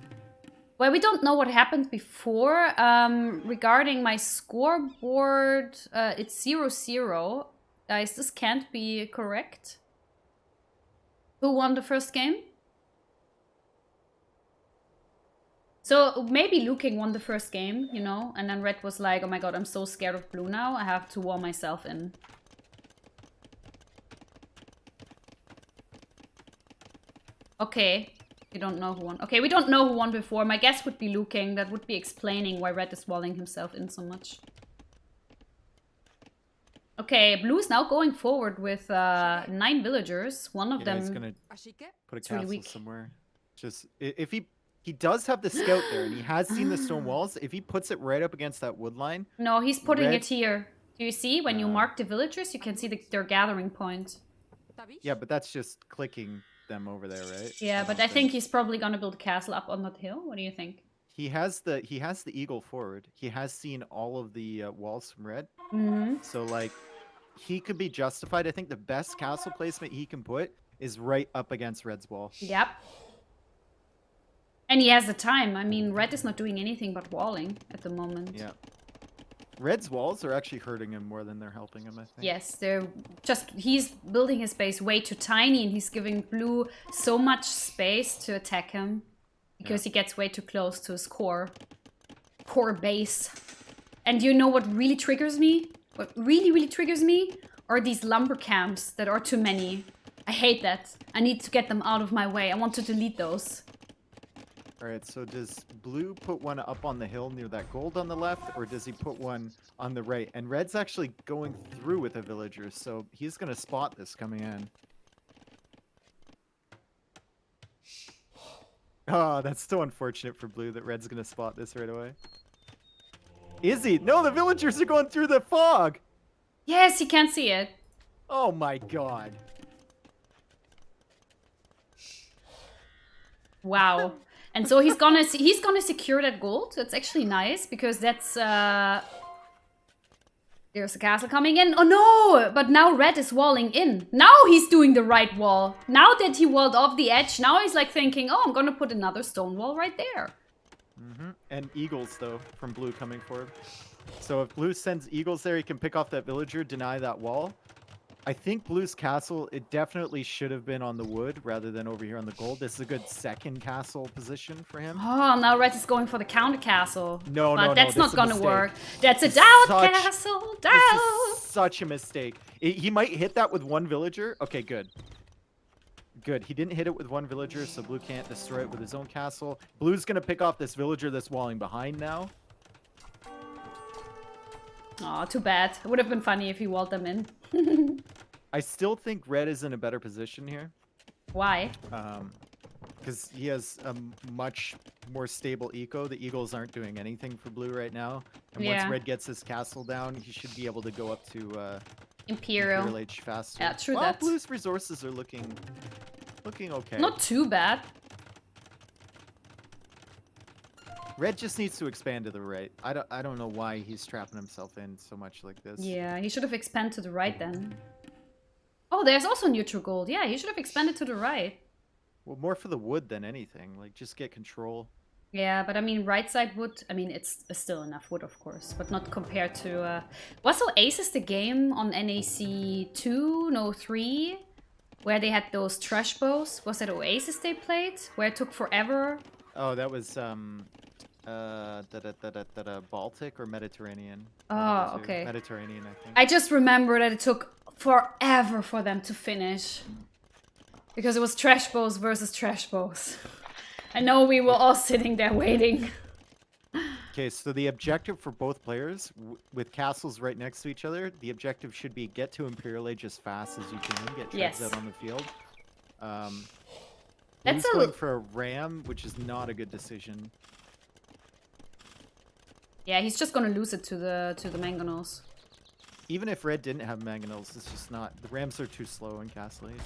Well, we don't know what happened before. Regarding my scoreboard, it's 0-0. Guys, this can't be correct. Who won the first game? So maybe Liu King won the first game, you know, and then Red was like, oh my god, I'm so scared of blue now, I have to wall myself in. Okay, we don't know who won. Okay, we don't know who won before. My guess would be Liu King. That would be explaining why Red is walling himself in so much. Okay, blue is now going forward with 9 villagers. One of them He's gonna put a is really castle weak. somewhere. Just if he does have the scout there, and he has seen the stone walls. If he puts it right up against that wood line. No, he's putting Red- it here. Do you see? When you mark the villagers, you can see their gathering point. Yeah, but that's just clicking them over there, right? Yeah, but I think he's probably gonna build a castle up on that hill. What do you think? He has the eagle forward. He has seen all of the walls from red. Mm-hmm. So like, he could be justified. I think the best castle placement he can put is right up against red's wall. Yep. And he has the time. I mean, red is not doing anything but walling at the moment. Yeah. Red's walls are actually hurting him more than they're helping him, I think. Yes, they're just... He's building his base way too tiny, and he's giving blue so much space to attack him. Because he gets way too close to his core base. And you know what really triggers me? What really, really triggers me? Are these lumber camps that are too many. I hate that. I need to get them out of my way. I want to delete those. Alright, so does blue put one up on the hill near that gold on the left, or does he put one on the right? And red's actually going through with a villager, so he's going to spot this coming in. Oh, that's so unfortunate for blue that red's going to spot this right away. Is he? No, the villagers are going through the fog! Yes, he can't see it. Oh my god. Wow. And so he's gonna secure that gold. That's actually nice because that's there's a castle coming in. Oh no! But now red is walling in. Now he's doing the right wall. Now that he walled off the edge, now he's like thinking, oh, I'm gonna put another stone wall right there. Mm-hmm. And eagles though from blue coming forward. So if blue sends eagles there, he can pick off that villager, deny that wall. I think blue's castle, it definitely should have been on the wood rather than over here on the gold. This is a good second castle position for him. Oh, now red is going for the counter castle. No, but no, that's no, not this is a gonna mistake. work. That's a doubt castle. This Doubt. is such a mistake. He might hit that with one villager. Okay, good. Good. He didn't hit it with one villager, so blue can't destroy it with his own castle. Blue's gonna pick off this villager that's walling behind now. Oh, too bad. It would have been funny if he walled them in. I still think red is in a better position here. Why? Because he has a much more stable eco. The eagles aren't doing anything for blue right now. And once red gets his castle down, he should be able to go up to Imperial Age faster. Yeah, true well, that. Blue's resources are looking okay. Not too bad. Red just needs to expand to the right. I don't know why he's trapping himself in so much like this. Yeah, he should have expanded to the right then. Oh, there's also neutral gold. Yeah, he should have expanded to the right. Well, more for the wood than anything. Like, just get control. Yeah, but I mean, right side wood, I mean, it's still enough wood, of course, but not compared to... Was Oasis the game on NAC 2, no 3, where they had those trash bows? Was that Oasis they played, where it took forever? Oh, that was, Baltic or Mediterranean? Oh, okay. Mediterranean, I think. I just remember that it took forever for them to finish. Because it was trash bows versus trash bows. I know we were all sitting there waiting. Okay, so the objective for both players, with castles right next to each other, the objective should be get to Imperial Age as fast as you can, get treads out on the field. Blue's going for a ram, which is not a good decision. Yeah, he's just gonna lose it to the mangonels. Even if red didn't have mangonels, it's just not. The rams are too slow in Castle Age.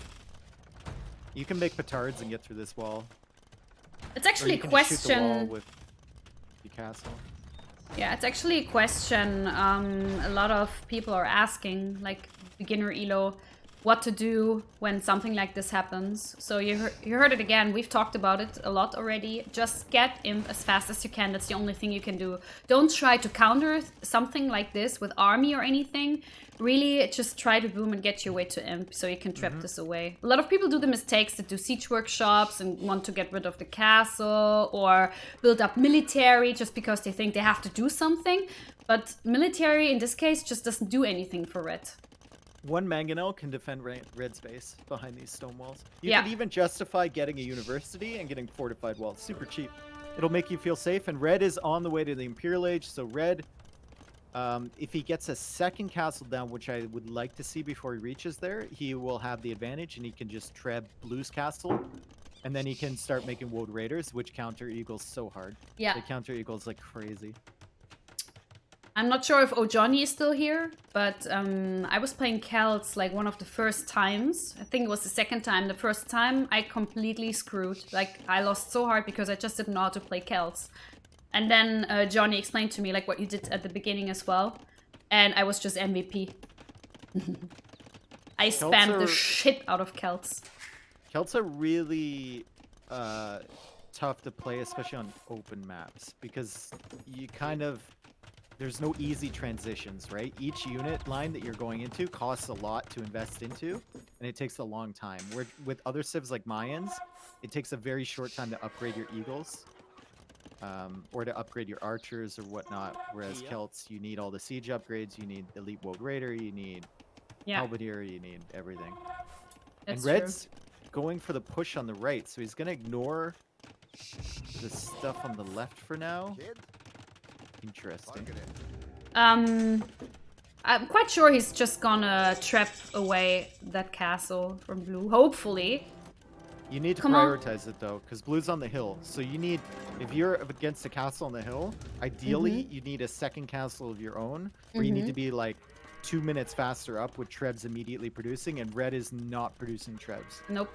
You can make petards and get through this wall. It's actually a question. Shoot the wall with the castle. Yeah, it's actually a question a lot of people are asking, like beginner Elo. what to do when something like this happens. So you heard it again. We've talked about it a lot already. Just get imp as fast as you can. That's the only thing you can do. Don't try to counter something like this with army or anything. Really, just try to boom and get your way to imp so you can trap this away. A lot of people do the mistakes that do siege workshops and want to get rid of the castle or build up military just because they think they have to do something. But military, in this case, just doesn't do anything for red. One mangonel can defend red's base behind these stone walls. You Yeah. could even justify getting a university and getting fortified walls. Super cheap. It'll make you feel safe. And red is on the way to the Imperial Age. So red, if he gets a second castle down, which I would like to see before he reaches there, he will have the advantage and he can just treb blue's castle. And then he can start making woad raiders, which counter eagles so hard. Yeah. They counter eagles like crazy. I'm not sure if O'Johnny is still here, but I was playing Celts like one of the first times. I think it was the second time. The first time I completely screwed. Like I lost so hard because I just didn't know how to play Celts. And then Johnny explained to me like what you did at the beginning as well. And I was just MVP. I spammed the shit out of Celts. Celts are really tough to play, especially on open maps, because you kind of... There's no easy transitions, right? Each unit line that you're going into costs a lot to invest into, and it takes a long time. Where with other civs like Mayans, it takes a very short time to upgrade your eagles, or to upgrade your archers or whatnot. Whereas Celts, you need all the siege upgrades, you need elite woad raider, you need halberdier, you need everything. That's and red's going for the push on the right, so he's gonna ignore the stuff on the left for now. Interesting. I'm quite sure he's just gonna trap away that castle from blue, hopefully. You need to Come on. prioritize it though, because blue's on the hill. So you need, if you're against a castle on the hill, ideally you need a second castle of your own, where you need to be like 2 minutes faster up with trebs immediately producing, and red is not producing trebs. Nope.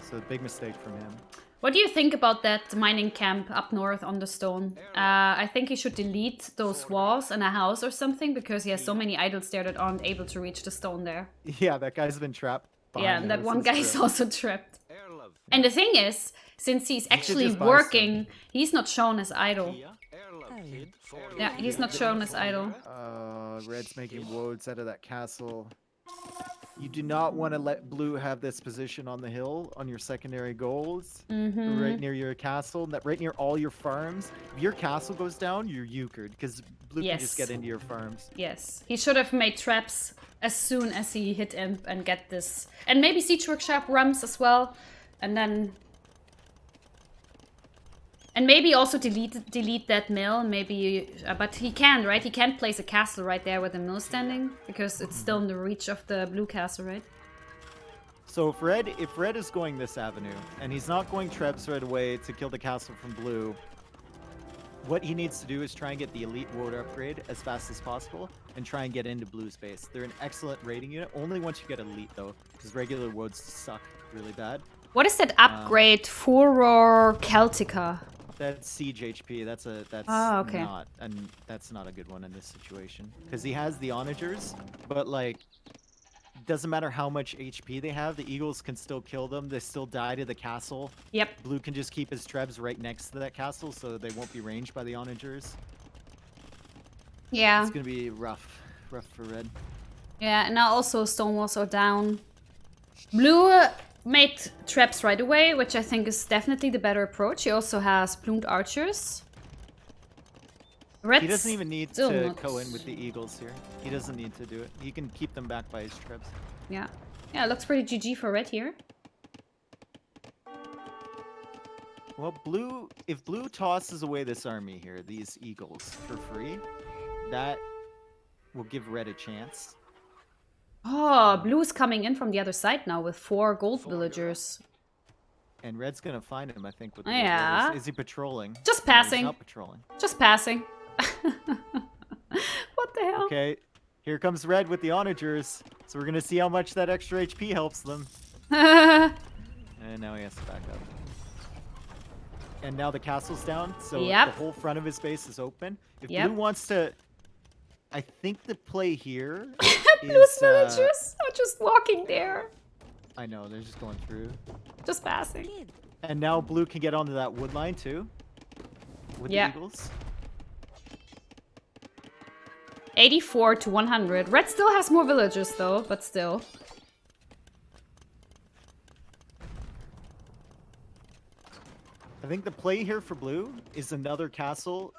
So big mistake from him. What do you think about that mining camp up north on the stone? I think he should delete those walls and a house or something, because he has so many idols there that aren't able to reach the stone there. Yeah, that guy's been trapped. Yeah, and that one guy is also trapped. Airlove. And the thing is, since he's actually just buy working, he's not shown as idol. Airlove, kid. Yeah, he's not shown as idol. Red's making woads out of that castle. You do not want to let blue have this position on the hill on your secondary goals, right near your castle, right near all your farms. If your castle goes down, you're euchred, because blue can just get into your farms. Yes, he should have made traps as soon as he hit imp and get this. And maybe siege workshop rums as well. And then... And maybe also delete that mill, maybe... but he can't, right? He can't place a castle right there with the mill standing, because it's still in the reach of the blue castle, right? So if red is going this avenue, and he's not going trebs right away to kill the castle from blue, what he needs to do is try and get the elite woad upgrade as fast as possible, and try and get into blue's base. They're an excellent raiding unit, only once you get elite though, because regular woads suck really bad. What is that upgrade? Furor Celtica. That's siege HP. That's okay. that's not a good one in this situation, because he has the onagers, but like, doesn't matter how much HP they have, the eagles can still kill them. They still die to the castle. Yep. Blue can just keep his trebs right next to that castle, so they won't be ranged by the onagers. Yeah. It's gonna be rough for red. Yeah, and now also stone walls are down. Blue made traps right away, which I think is definitely the better approach. He also has plumed archers. Red's He doesn't even need still to not... go in with the eagles here. He doesn't need to do it. He can keep them back by his trebs. Yeah. Yeah, it looks pretty GG for red here. Well, if blue tosses away this army here, these eagles, for free, that will give red a chance. Oh, blue's coming in from the other side now with 4 gold villagers. And red's gonna find him, I think, with the Yeah. gold. Is he patrolling? Just No, passing. he's not patrolling. Just passing. What the hell? Okay, here comes red with the onagers. So we're gonna see how much that extra HP helps them. And now he has to back up. And now the castle's down, so Yep. the whole front of his base is open. If Yep. blue wants to... I think the play here Blue's is villagers are just walking there. I know, they're just going through. Just passing. And now blue can get onto that wood line too. With the eagles. 84 to 100. Red still has more villagers though, but still. I think the play here for blue is another castle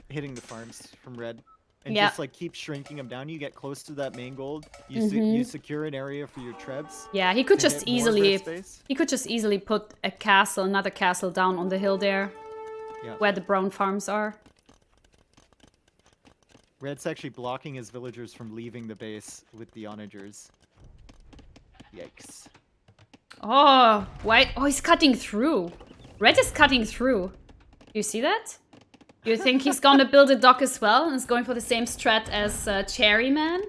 hitting the farms from red. And just like keep shrinking them down. You get close to that main gold. You secure an area for your trebs. Yeah, he could just easily put a castle, another castle down on the hill there. Yeah. Where the brown farms are. Red's actually blocking his villagers from leaving the base with the onagers. Yikes. Oh, white. Oh, he's cutting through. Red is cutting through. You see that? You think he's gonna build a dock as well and is going for the same strat as Cherry Man?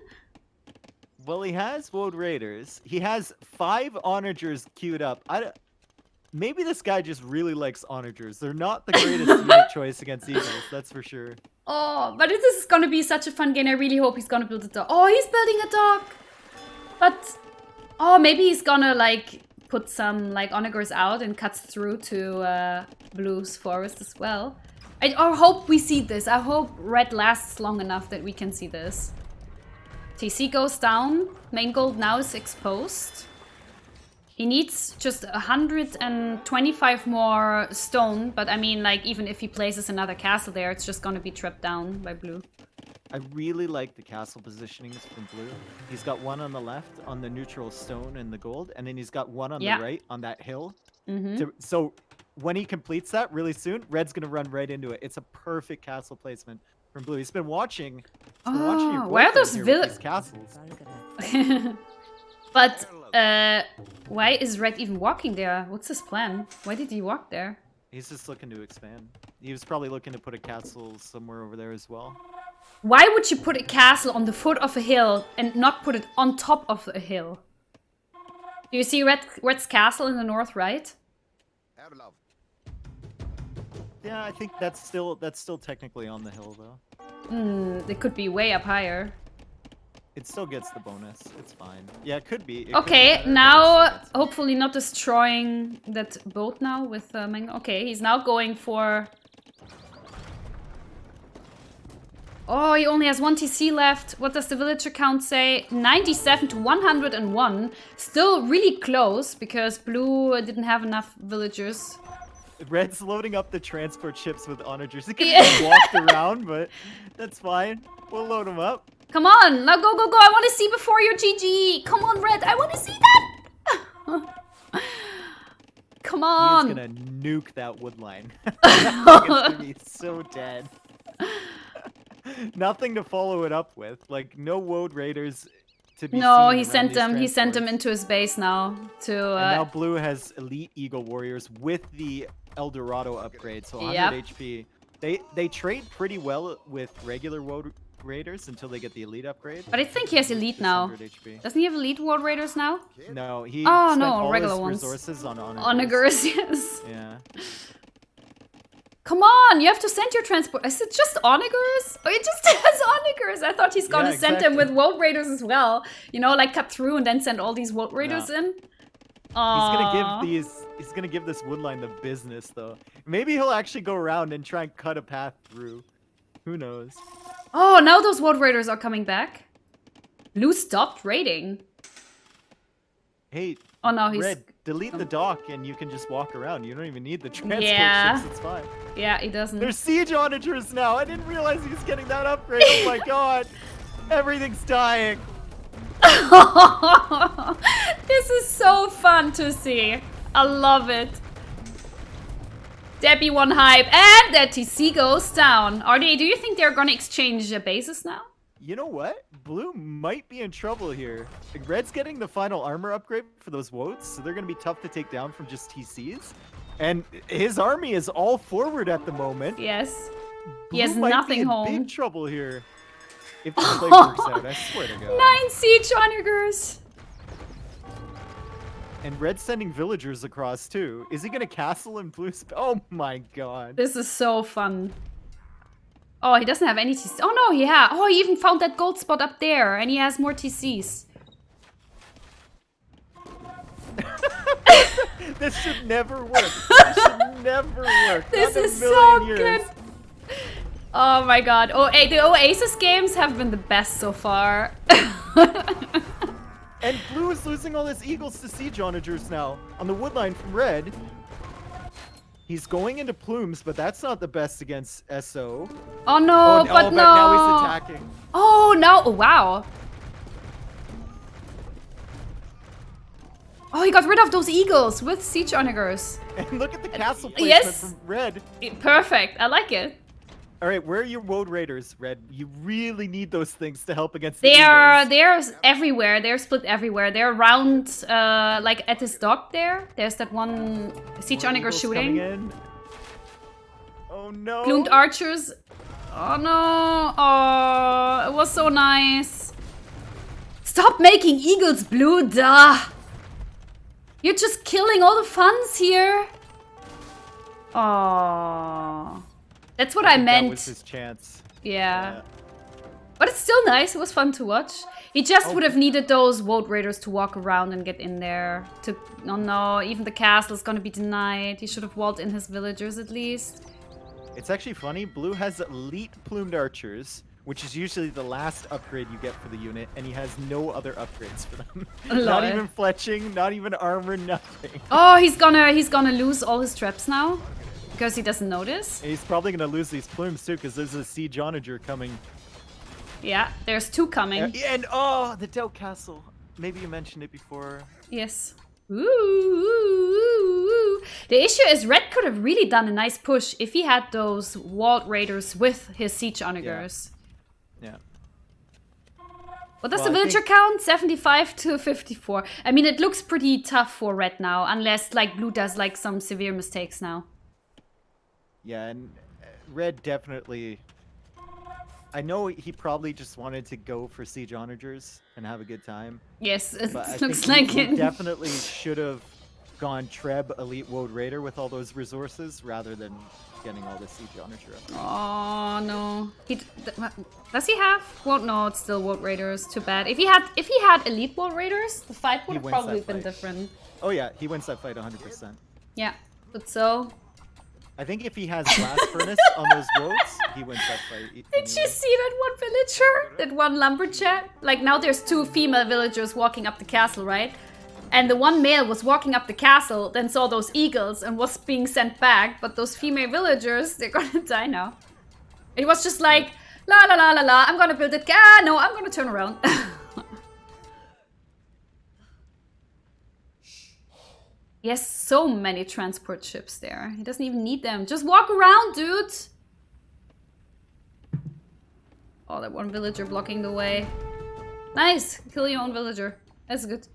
Well, he has Woad Raiders. He has 5 onagers queued up. Maybe this guy just really likes onagers. They're not the greatest unit choice against eagles, that's for sure. Oh, but this is gonna be such a fun game. I really hope he's gonna build a dock. Oh, he's building a dock! But, oh, maybe he's gonna, like, put some, like, onagers out and cuts through to Blue's forest as well. I hope we see this. I hope red lasts long enough that we can see this. TC goes down. Main gold now is exposed. He needs just 125 more stone, but I mean, like, even if he places another castle there, it's just gonna be trapped down by blue. I really like the castle positionings from blue. He's got one on the left on the neutral stone and the gold, and then he's got one on the right on that hill. So when he completes that really soon, red's gonna run right into it. It's a perfect castle placement from blue. He's been watching. Where are those castles? But why is red even walking there? What's his plan? Why did he walk there? He's just looking to expand. He was probably looking to put a castle somewhere over there as well. Why would you put a castle on the foot of a hill and not put it on top of a hill? Do you see Red's castle in the north, right? Yeah, I think that's still technically on the hill though. It could be way up higher. It still gets the bonus. It's fine. Yeah, it could be. Okay, now hopefully not destroying that boat now with Mango. Okay, he's now going for. Oh, he only has 1 TC left. What does the villager count say? 97 to 101. Still really close because blue didn't have enough villagers. Red's loading up the transport ships with onagers. It could be walked around, but that's fine. We'll load them up. Come on, now go, go, go. I want to see before your GG. Come on, Red. I want to see that. Come on. He's going to nuke that wood line. It's going to be so dead. Nothing to follow it up with. Like, no Woad Raiders to be seen he sent them. He sent them into his base now. And now blue has elite Eagle Warriors with the El Dorado upgrade, so 100 HP. They trade pretty well with regular Woad Raiders until they get the elite upgrade. But I think he has elite now. Doesn't he have elite Woad Raiders now? No, he spent all regular his ones. resources on onagers. Onagers, yes. Yeah. Come on, you have to send your transport. Is it just onagers? Oh, it just has onagers. I thought he's gonna send them with Woad Raiders as well. You know, like cut through and then send all these Woad Raiders in. He's gonna give this woodline the business though. Maybe he'll actually go around and try and cut a path through. Who knows? Oh, now those Woad Raiders are coming back. Blue stopped raiding. Hey, oh no, he's Red, delete the dock and you can just walk around. You don't even need the transport ships. It's fine. Yeah, he doesn't. There's siege onagers now. I didn't realize he was getting that upgrade. Oh my god. Everything's dying. This is so fun to see. I love it. Debbie won hype, and that TC goes down. RDA, do you think they're gonna exchange bases now? You know what? Blue might be in trouble here. Red's getting the final armor upgrade for those Woads, so they're gonna be tough to take down from just TCs. And his army is all forward at the moment. Yes. Blue He has might nothing be in home. big trouble here. If this play works out, I swear to God. 9 siege onagers. And Red's sending villagers across too. Is he gonna castle in blue? Oh my god. This is so fun. Oh, he doesn't have any TCs. Oh no, oh, he even found that gold spot up there, and he has more TCs. This should never work. This should never work. This Not is a so million years. good. Oh my god. Oh, hey, the Oasis games have been the best so far. And blue is losing all his eagles to siege onagers now on the woodline from red. He's going into plumes, but that's not the best against SO. Oh no, but no. Now he's attacking. Oh no! Oh, wow. Oh, he got rid of those eagles with siege onagers. And look at the castle placement Yes. from red. Perfect. I like it. All right, where are your woad raiders, red? You really need those things to help against the eagles. They're everywhere. They're split everywhere. They're around, like at this dock there. There's that one siege onager Eagles shooting. coming in. Oh no. Plumed archers. Oh no. Oh, it was so nice. Stop making eagles blue, duh. You're just killing all the funds here. Oh. That's what I meant. That was his chance. Yeah. But it's still nice. It was fun to watch. He just would have needed those Woad Raiders to walk around and get in there. Oh no, even the castle is gonna be denied. He should have walled in his villagers at least. It's actually funny. Blue has elite plumed archers, which is usually the last upgrade you get for the unit, and he has no other upgrades for them. Not even fletching, not even armor, nothing. Oh, he's gonna lose all his traps now. Because he doesn't notice. And he's probably gonna lose these plumes too, because there's a siege onager coming. Yeah, there's two coming. And oh, the Dell Castle. Maybe you mentioned it before. Yes. Ooh. The issue is red could have really done a nice push if he had those walled raiders with his siege onagers. Yeah. What does the villager count? 75 to 54. I mean, it looks pretty tough for red now, unless like blue does like some severe mistakes now. Yeah, and red definitely. I know he probably just wanted to go for siege onagers and have a good time. Yes, it But looks I think like he it. definitely should have gone Treb Elite Woad Raider with all those resources rather than getting all the siege onager up. Oh no. Does he have? Well, no, it's still Woad Raiders. Too bad. If he had elite Woad Raiders, the fight would have probably been different. Oh yeah, he wins that fight 100%. Yeah, but so. I think if he has blast furnace on those roads, he wins that fight. Did you see that one villager? That one lumberjack? Like now there's two female villagers walking up the castle, right? And the one male was walking up the castle, then saw those eagles and was being sent back. But those female villagers, they're gonna die now. It was just like, la la la la la, I'm gonna build it. Ah, no, I'm gonna turn around. He has so many transport ships there. He doesn't even need them. Just walk around, dude. Oh, that one villager blocking the way. Nice. Kill your own villager. That's good.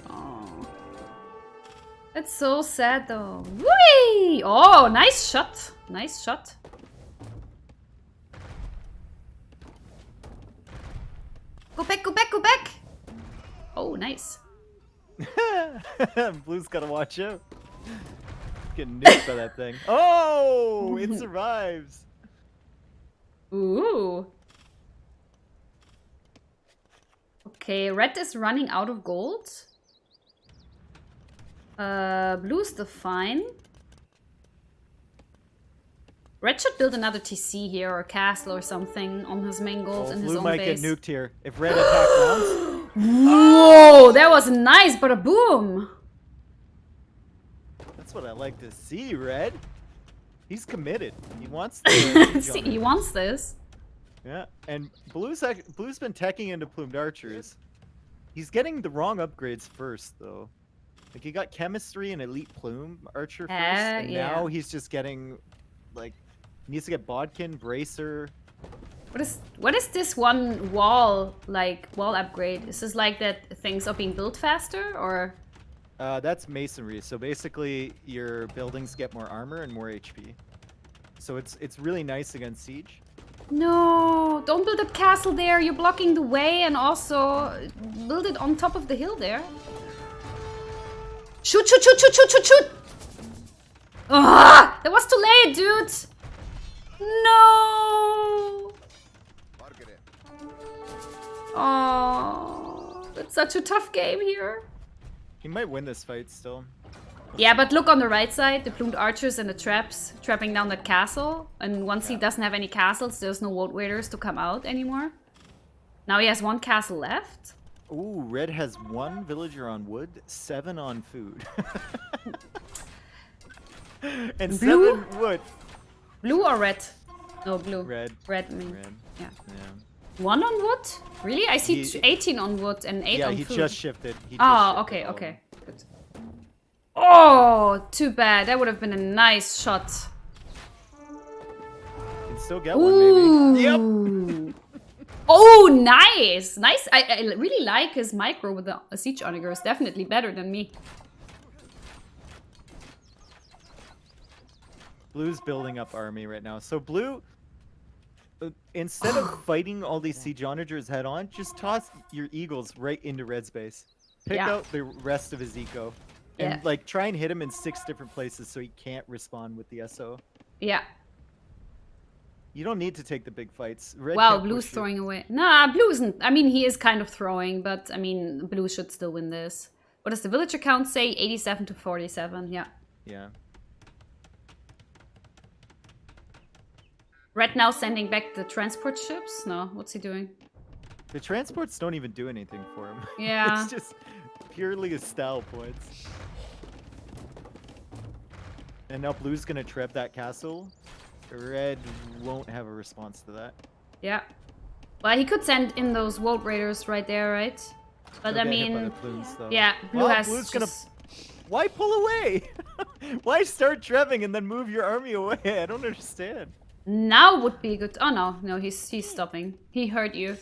Oh. That's so sad, though. Whee! Oh, nice shot. Nice shot. Go back, go back, go back. Oh, nice. Blue's gotta watch out. Getting nuked by that thing. Oh, it survives. Ooh. Okay, red is running out of gold. Blue's still fine. Red should build another TC here or a castle or something on his main gold in his Blue own might base. get nuked here. If red attack rounds. Whoa, that was nice, but a boom. That's what I like to see, red. He's committed. He wants to. See, he wants this. Yeah, and Blue's been teching into plumed archers. He's getting the wrong upgrades first, though. Like he got chemistry and elite plume archer first, and now he's just getting like he needs to get bodkin, bracer. What is this one wall upgrade? Is this like that things are being built faster or? That's masonry. So basically, your buildings get more armor and more HP. So it's really nice against siege. No, don't build a castle there. You're blocking the way, and also build it on top of the hill there. Shoot, shoot, shoot, shoot, shoot, shoot, shoot! Ah, that was too late, dude. No! Oh, it's such a tough game here. He might win this fight still. Yeah, but look on the right side, the plumed archers and the traps trapping down that castle. And once he doesn't have any castles, there's no Woad Raiders to come out anymore. Now he has one castle left. Ooh, red has 1 villager on wood, 7 on food. And Blue? 7 wood. Blue or red? No, blue. Red. Red, I mean. Red. Yeah. Yeah. 1 on wood? Really? I see He- 18 on wood and 8 Yeah, on he food. just shifted. He just Oh, shifted okay, all of okay. them. Good. Oh, too bad. That would have been a nice shot. Can still get one, maybe. Yep. Ooh. Oh, nice! Nice. I really like his micro with the siege onagers. Definitely better than me. Blue's building up army right now. So blue, instead of fighting all these siege onagers head on, just toss your eagles right into red's base. Pick Yeah. out the rest of his eco. And Yeah. like try and hit him in 6 different places so he can't respond with the SO. Yeah. You don't need to take the big fights. Red Wow, can't blue's push you. throwing away. Nah, blue isn't. I mean, he is kind of throwing, but I mean, blue should still win this. What does the villager count say? 87 to 47. Yeah. Yeah. Red now sending back the transport ships? No, what's he doing? The transports don't even do anything for him. Yeah. It's just purely a style points. And now blue's gonna trap that castle. Red won't have a response to that. Yeah. Well, he could send in those Woad Raiders right there, right? But He'll I get hit by mean, the plumes, though. yeah, blue Well, has blue's just... Why pull away? Why start trebbing and then move your army away? I don't understand. Now would be good. Oh no, no, he's stopping. He heard you.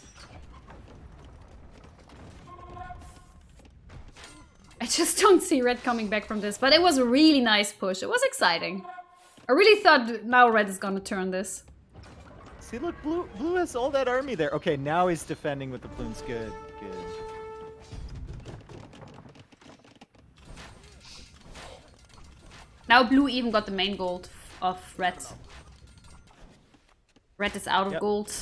I just don't see red coming back from this, but it was a really nice push. It was exciting. I really thought now red is gonna turn this. See, look, blue has all that army there. Okay, now he's defending with the plumes. Good, good. Now blue even got the main gold of red. Red is out of Yep. gold.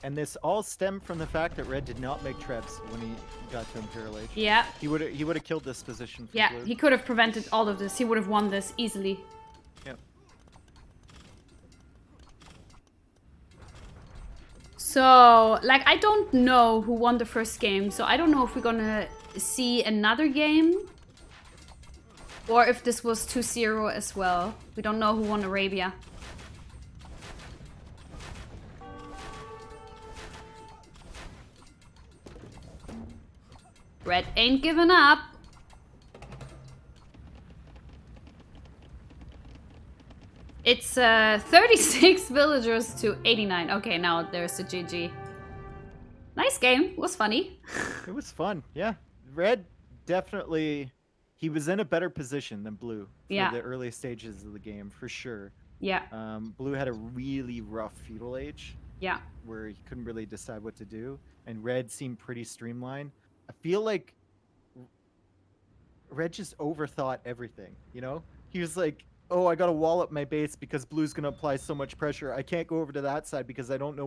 And this all stemmed from the fact that red did not make traps when he got to Imperial Age. Yeah, He would have killed this position from yeah, blue. he could have prevented all of this. He would have won this easily. Yep. So, like, I don't know who won the first game, so I don't know if we're gonna see another game. Or if this was 2-0 as well. We don't know who won Arabia. Red ain't giving up. It's 36 villagers to 89. Okay, now there's the GG. Nice game. Was funny. It was fun, yeah. Red definitely, he was in a better position than blue for Yeah. the early stages of the game, for sure. Yeah, Blue had a really rough feudal age yeah. where he couldn't really decide what to do, and red seemed pretty streamlined. I feel like red just overthought everything, you know? He was like, oh, I gotta wall up my base because blue's gonna apply so much pressure. I can't go over to that side because I don't know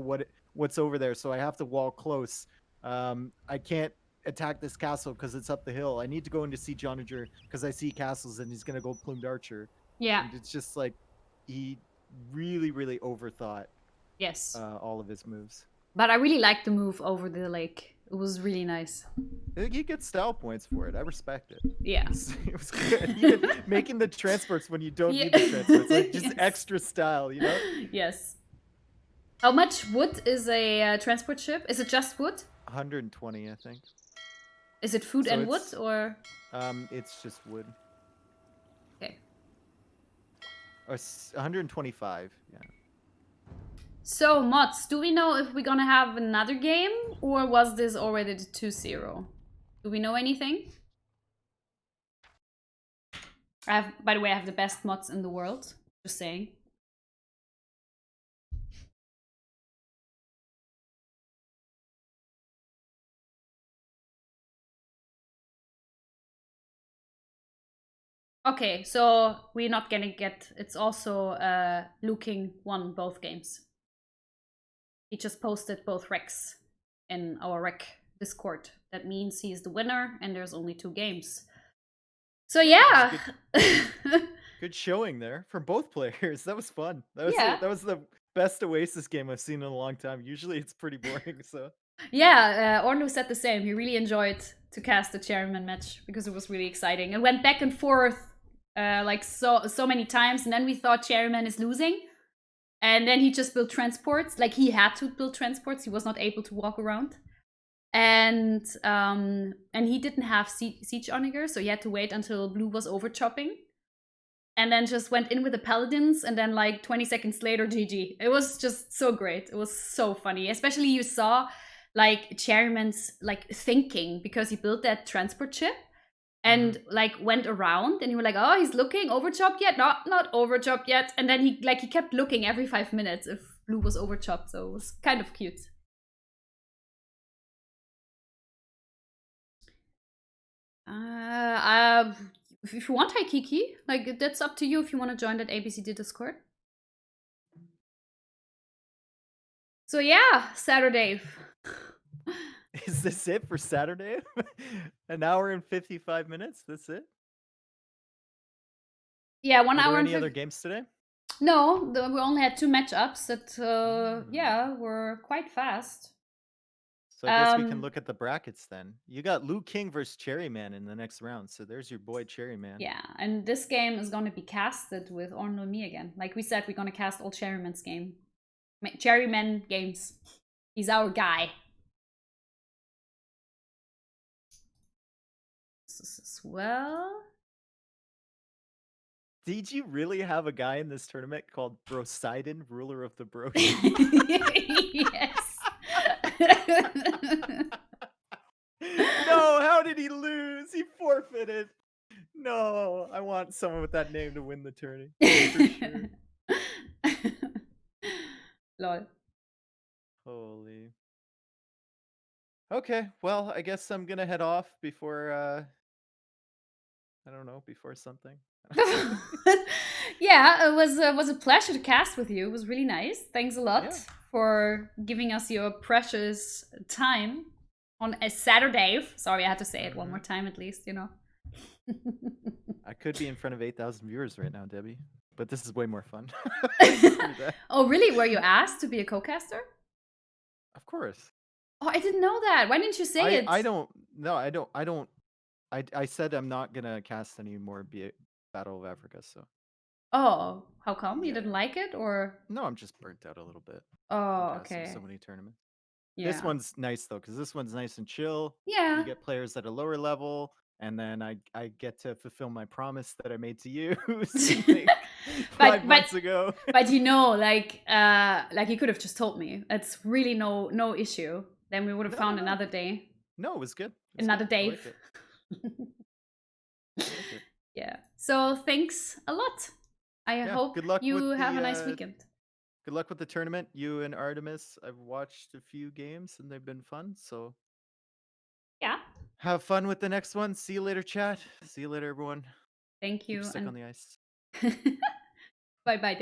what's over there, so I have to wall close. I can't attack this castle because it's up the hill. I need to go into siege onager because I see castles and he's gonna go plumed archer. Yeah, And it's just like he really, really overthought yes. all of his moves. But I really liked the move over the lake. It was really nice. You get style points for it. I respect it. Yeah. It was good. Even making the transports when you don't need the Yeah. transports, like just Yes. extra style, you know? Yes. How much wood is a transport ship? Is it just wood? 120, I think. Is it food So and wood it's- or? It's just wood. Okay. Or 125, yeah. So, mods, do we know if we're gonna have another game or was this already the 2-0? Do we know anything? By the way, I have the best mods in the world. Just saying. Okay, so we're not gonna get. It's also Liu King won both games. He just posted both recs in our rec Discord. That means he's the winner, and there's only 2 games. So yeah. Good showing there from both players. That was fun. Yeah. That was the best Oasis game I've seen in a long time. Usually it's pretty boring. So Yeah, Ornu said the same. He really enjoyed to cast the chairman match because it was really exciting. It went back and forth like so many times, and then we thought chairman is losing, and then he just built transports. Like he had to build transports. He was not able to walk around, and he didn't have siege onagers, so he had to wait until blue was over chopping. And then just went in with the paladins, and then like 20 seconds later, GG. It was just so great. It was so funny. Especially you saw like Chairman's like thinking, because he built that transport ship and like went around, and you were like, oh, he's looking, overchopped yet? Not overchopped yet. And then he kept looking every 5 minutes if blue was overchopped, so it was kind of cute. If you want, hi Kiki, like that's up to you if you want to join that ABCD Discord. So yeah, Saturday. is this it for Saturday? An hour and 55 minutes? That's it? Yeah, 1 Are hour there and any other games today? No, we only had 2 matchups that yeah, were quite fast. So I guess we can look at the brackets then. You got Liu King versus Cherryman in the next round. So there's your boy Cherryman. Yeah, and this game is going to be casted with Orno and me again. Like we said, we're going to cast all Cherryman's Cherryman games. He's our guy. This as well. Did you really have a guy in this tournament called Brosidon, ruler of the Bro? Yes. No, how did he lose? He forfeited. No, I want someone with that name to win the tourney. For sure. Lol. Holy. Okay, well, I guess I'm gonna head off before I don't know, before something. Yeah, it was a pleasure to cast with you. It was really nice. Thanks a lot for giving us your precious time on a Saturday. Sorry, I had to say it one more time at least, you know. I could be in front of 8,000 viewers right now, Debbie, but this is way more fun. Oh, really? Were you asked to be a co-caster? Of course. Oh, I didn't know that. Why didn't you say it? I don't. No, I don't. I said I'm not gonna cast any more Battle of Africa. So. Oh, how come? You didn't like it, or? No, I'm just burnt out a little bit. Oh, okay. So many tournaments. Yeah. This one's nice though, because this one's nice and chill. Yeah. You get players at a lower level, and then I get to fulfill my promise that I made to you like 5 months ago. But you know, like you could have just told me. It's really no issue. Then we would have found another day. No, it was good. Another day. Like it. Yeah. So thanks a lot. I hope good luck you with have a nice weekend. Good luck with the tournament, you and Artemis. I've watched a few games and they've been fun. So yeah, have fun with the next one. See you later, chat. See you later, everyone. Thank you. Keep stick on the ice. Bye bye, Dave.